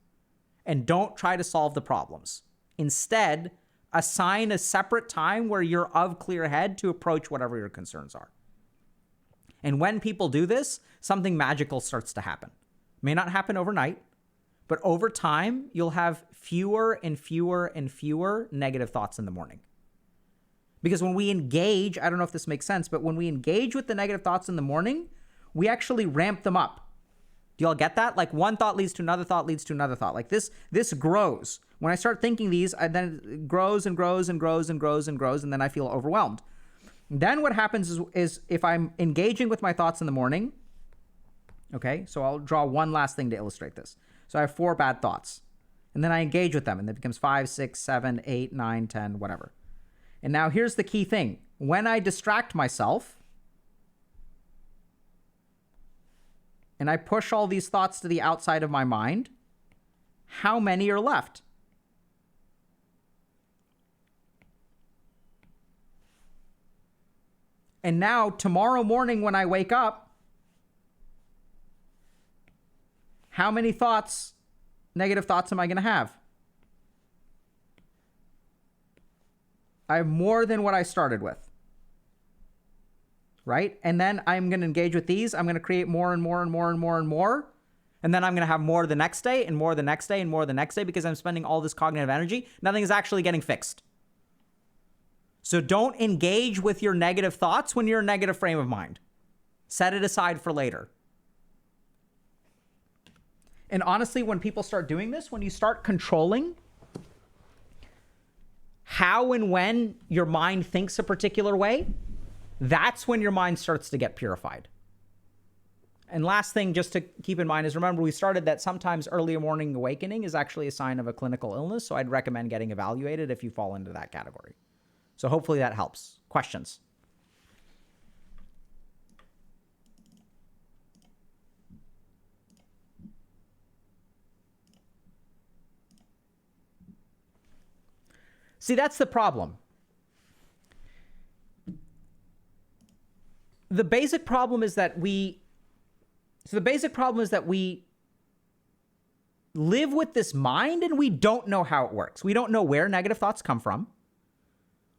And don't try to solve the problems. Instead, assign a separate time where you're of clear head to approach whatever your concerns are. And when people do this, something magical starts to happen. May not happen overnight, but over time, you'll have fewer and fewer and fewer negative thoughts in the morning. Because when we engage, I don't know if this makes sense, but when we engage with the negative thoughts in the morning, we actually ramp them up. Do y'all get that? Like one thought leads to another thought leads to another thought. Like this grows. When I start thinking these, then it grows and grows and grows and grows and grows, and then I feel overwhelmed. Then what happens is if I'm engaging with my thoughts in the morning, okay, so I'll draw one last thing to illustrate this. So I have 4 bad thoughts, and then I engage with them, and it becomes 5, 6, 7, 8, 9, 10, whatever. And now here's the key thing. When I distract myself, and I push all these thoughts to the outside of my mind, how many are left? And now tomorrow morning when I wake up, how many thoughts, negative thoughts am I going to have? I have more than what I started with. Right? And then I'm going to engage with these. I'm going to create more and more and more and more and more. And then I'm going to have more the next day and more the next day and more the next day because I'm spending all this cognitive energy. Nothing is actually getting fixed. So don't engage with your negative thoughts when you're in a negative frame of mind. Set it aside for later. And honestly, when people start doing this, when you start controlling how and when your mind thinks a particular way, that's when your mind starts to get purified. And last thing just to keep in mind is, remember, we started that sometimes early morning awakening is actually a sign of a clinical illness. So I'd recommend getting evaluated if you fall into that category. So hopefully that helps. Questions? See, that's the problem. The basic problem is that we live with this mind and we don't know how it works. We don't know where negative thoughts come from.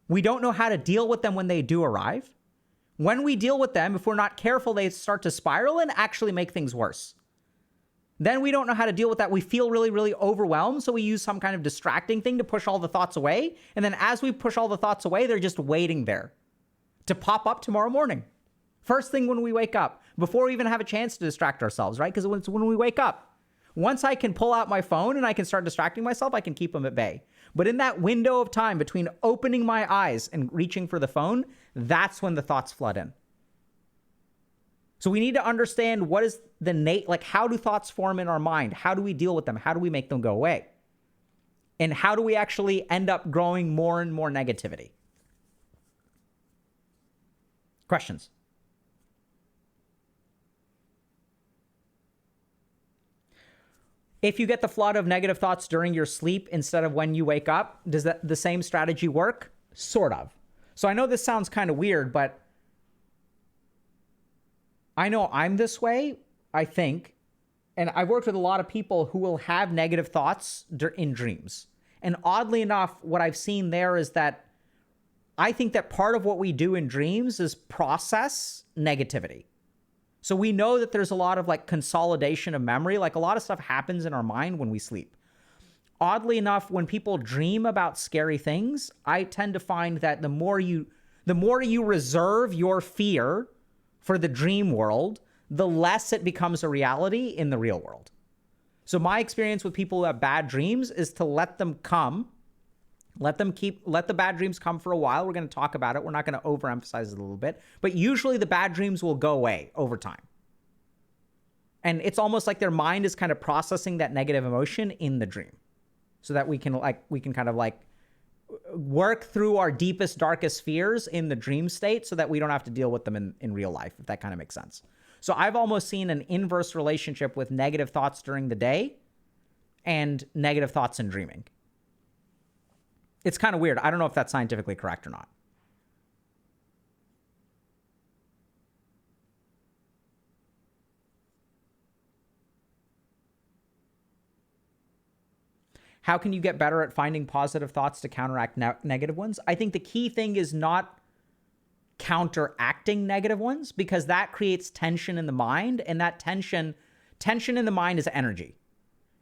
We don't know how to deal with them when they do arrive. When we deal with them, if we're not careful, they start to spiral and actually make things worse. Then we don't know how to deal with that. We feel really, really overwhelmed. So we use some kind of distracting thing to push all the thoughts away. And then as we push all the thoughts away, they're just waiting there to pop up tomorrow morning. First thing when we wake up, before we even have a chance to distract ourselves, right? Because it's when we wake up. Once I can pull out my phone and I can start distracting myself, I can keep them at bay. But in that window of time between opening my eyes and reaching for the phone, that's when the thoughts flood in. So we need to understand what is how do thoughts form in our mind? How do we deal with them? How do we make them go away? And how do we actually end up growing more and more negativity? Questions? If you get the flood of negative thoughts during your sleep instead of when you wake up, does the same strategy work? Sort of. So I know this sounds kind of weird, but I know I'm this way, I think. And I've worked with a lot of people who will have negative thoughts in dreams. And oddly enough, what I've seen there is that I think that part of what we do in dreams is process negativity. So we know that there's a lot of consolidation of memory. A lot of stuff happens in our mind when we sleep. Oddly enough, when people dream about scary things, I tend to find that the more you reserve your fear for the dream world, the less it becomes a reality in the real world. So my experience with people who have bad dreams is to let them come, let the bad dreams come for a while. We're going to talk about it. We're not going to overemphasize it a little bit, but usually the bad dreams will go away over time. And it's almost like their mind is kind of processing that negative emotion in the dream, so that we can kind of like work through our deepest, darkest fears in the dream state, so that we don't have to deal with them in real life, if that kind of makes sense. So I've almost seen an inverse relationship with negative thoughts during the day and negative thoughts in dreaming. It's kind of weird. I don't know if that's scientifically correct or not. How can you get better at finding positive thoughts to counteract negative ones? I think the key thing is not counteracting negative ones, because that creates tension in the mind, and that tension in the mind is energy.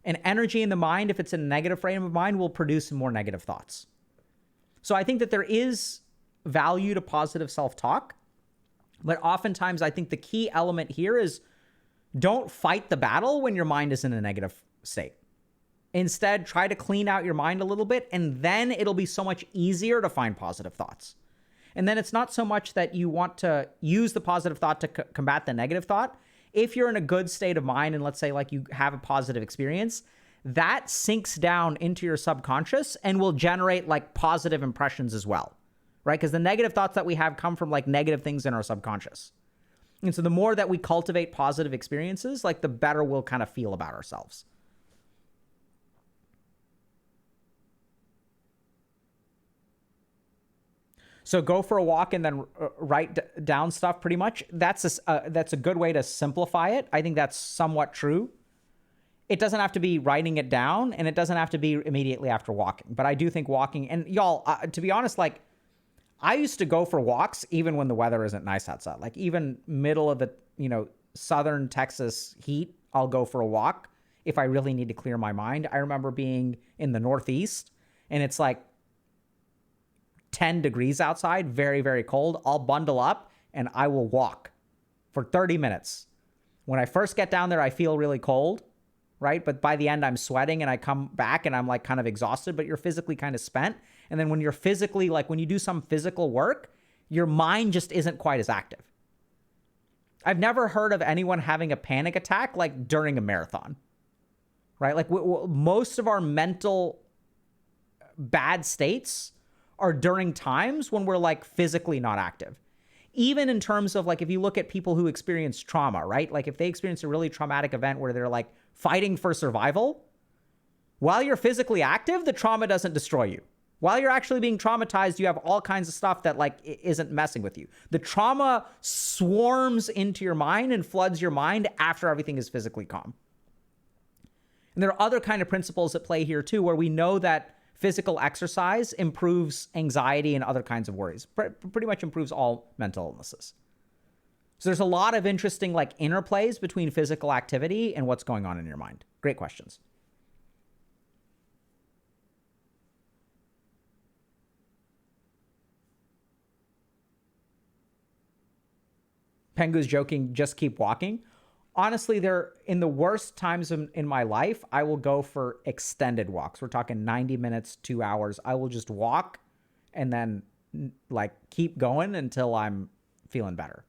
And energy in the mind, if it's in a negative frame of mind, will produce more negative thoughts. So I think that there is value to positive self-talk, but oftentimes I think the key element here is don't fight the battle when your mind is in a negative state. Instead, try to clean out your mind a little bit, and then it'll be so much easier to find positive thoughts. And then it's not so much that you want to use the positive thought to combat the negative thought. If you're in a good state of mind, and let's say like you have a positive experience, that sinks down into your subconscious and will generate like positive impressions as well, right? Because the negative thoughts that we have come from like negative things in our subconscious. And so the more that we cultivate positive experiences, like the better we'll kind of feel about ourselves. So go for a walk and then write down stuff pretty much. That's a good way to simplify it. I think that's somewhat true. It doesn't have to be writing it down, and it doesn't have to be immediately after walking. But I do think walking, and y'all, to be honest, like I used to go for walks even when the weather isn't nice outside. Like even middle of the, southern Texas heat, I'll go for a walk if I really need to clear my mind. I remember being in the Northeast, and it's like 10 degrees outside, very, very cold. I'll bundle up and I will walk for 30 minutes. When I first get down there, I feel really cold, right? But by the end, I'm sweating, and I come back and I'm like kind of exhausted, but you're physically kind of spent. And then when you're physically, like when you do some physical work, your mind just isn't quite as active. I've never heard of anyone having a panic attack like during a marathon, right? Like most of our mental bad states are during times when we're like physically not active. Even in terms of like, if you look at people who experience trauma, right? Like if they experience a really traumatic event where they're like fighting for survival, while you're physically active, the trauma doesn't destroy you. While you're actually being traumatized, you have all kinds of stuff that like isn't messing with you. The trauma swarms into your mind and floods your mind after everything is physically calm. And there are other kind of principles at play here too, where we know that physical exercise improves anxiety and other kinds of worries. Pretty much improves all mental illnesses. So there's a lot of interesting like interplays between physical activity and what's going on in your mind. Great questions. Pengu's joking, just keep walking. Honestly, they're in the worst times in my life, I will go for extended walks. We're talking 90 minutes, 2 hours. I will just walk and then like keep going until I'm feeling better.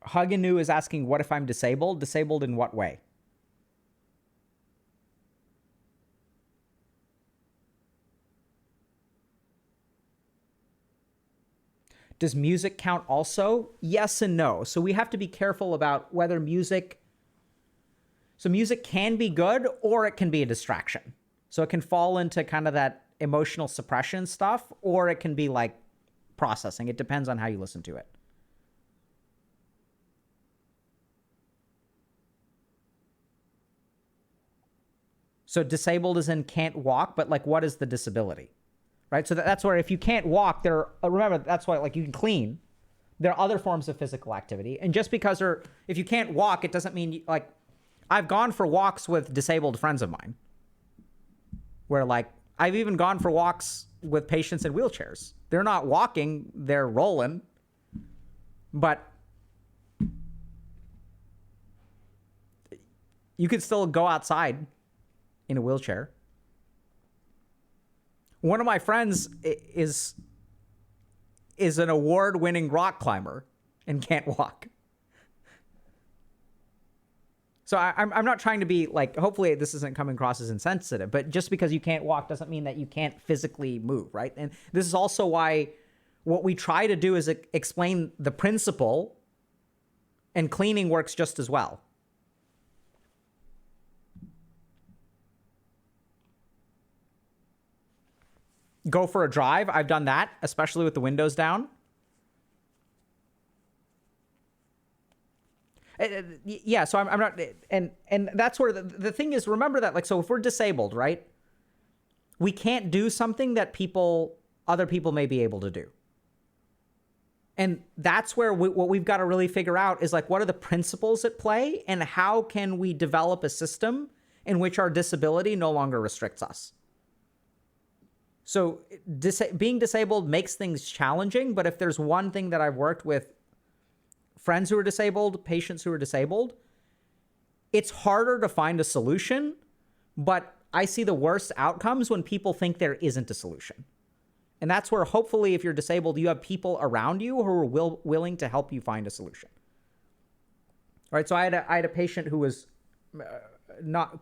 Huganu is asking, what if I'm disabled? Disabled in what way? Does music count also? Yes and no. So we have to be careful about whether music... So music can be good or it can be a distraction. So it can fall into kind of that emotional suppression stuff, or it can be like processing. It depends on how you listen to it. So disabled as in can't walk, but like what is the disability? Right? So that's where if you can't walk, remember, that's why like you can clean. There are other forms of physical activity. And just because if you can't walk, it doesn't mean like, I've gone for walks with disabled friends of mine where like, I've even gone for walks with patients in wheelchairs. They're not walking, they're rolling, but you could still go outside in a wheelchair. One of my friends is an award-winning rock climber and can't walk. So I'm not trying to be like, hopefully this isn't coming across as insensitive, but just because you can't walk doesn't mean that you can't physically move, right? And this is also why what we try to do is explain the principle, and cleaning works just as well. Go for a drive. I've done that, especially with the windows down. Yeah, so I'm not, and that's where the thing is, remember that, like, so if we're disabled, right, we can't do something that other people may be able to do. And that's where what we've got to really figure out is, like, what are the principles at play, and how can we develop a system in which our disability no longer restricts us? So being disabled makes things challenging, but if there's one thing that I've worked with friends who are disabled, patients who are disabled, it's harder to find a solution, but I see the worst outcomes when people think there isn't a solution. And that's where, hopefully, if you're disabled, you have people around you who are willing to help you find a solution. All right, so I had a patient who was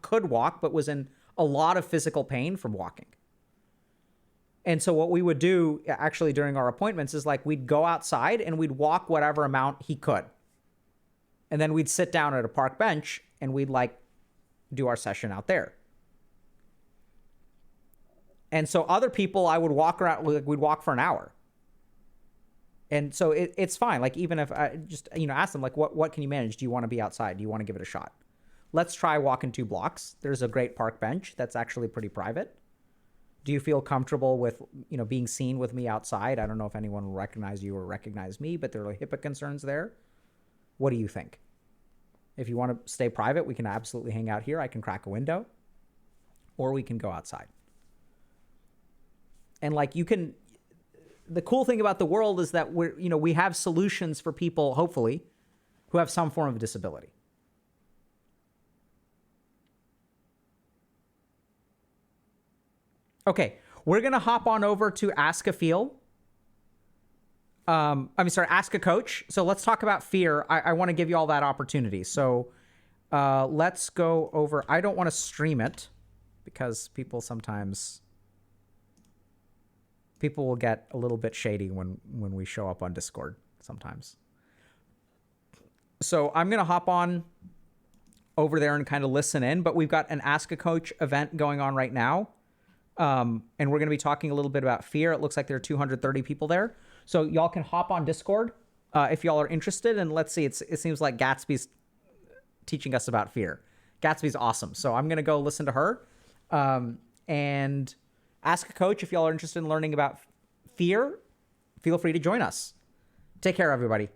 could walk, but was in a lot of physical pain from walking. And so what we would do actually during our appointments is, like, we'd go outside and we'd walk whatever amount he could. And then we'd sit down at a park bench and we'd, like, do our session out there. And so other people, I would walk around, we'd walk for an hour. And so it's fine. Like, even if I just, ask them, like, what can you manage? Do you want to be outside? Do you want to give it a shot? Let's try walking 2 blocks. There's a great park bench that's actually pretty private. Do you feel comfortable with, being seen with me outside? I don't know if anyone will recognize you or recognize me, but there are HIPAA concerns there. What do you think? If you want to stay private, we can absolutely hang out here. I can crack a window, or we can go outside. And, like, the cool thing about the world is that we have solutions for people, hopefully, who have some form of disability. Okay, we're going to hop on over to Ask a Feel. Ask a Coach. So let's talk about fear. I want to give you all that opportunity. So let's go over. I don't want to stream it because people will get a little bit shady when we show up on Discord sometimes. So I'm going to hop on over there and kind of listen in, but we've got an Ask a Coach event going on right now. And we're going to be talking a little bit about fear. It looks like there are 230 people there. So y'all can hop on Discord if y'all are interested. And let's see, it seems like Gatsby's teaching us about fear. Gatsby's awesome. So I'm going to go listen to her. And Ask a Coach, if y'all are interested in learning about fear, feel free to join us. Take care, everybody.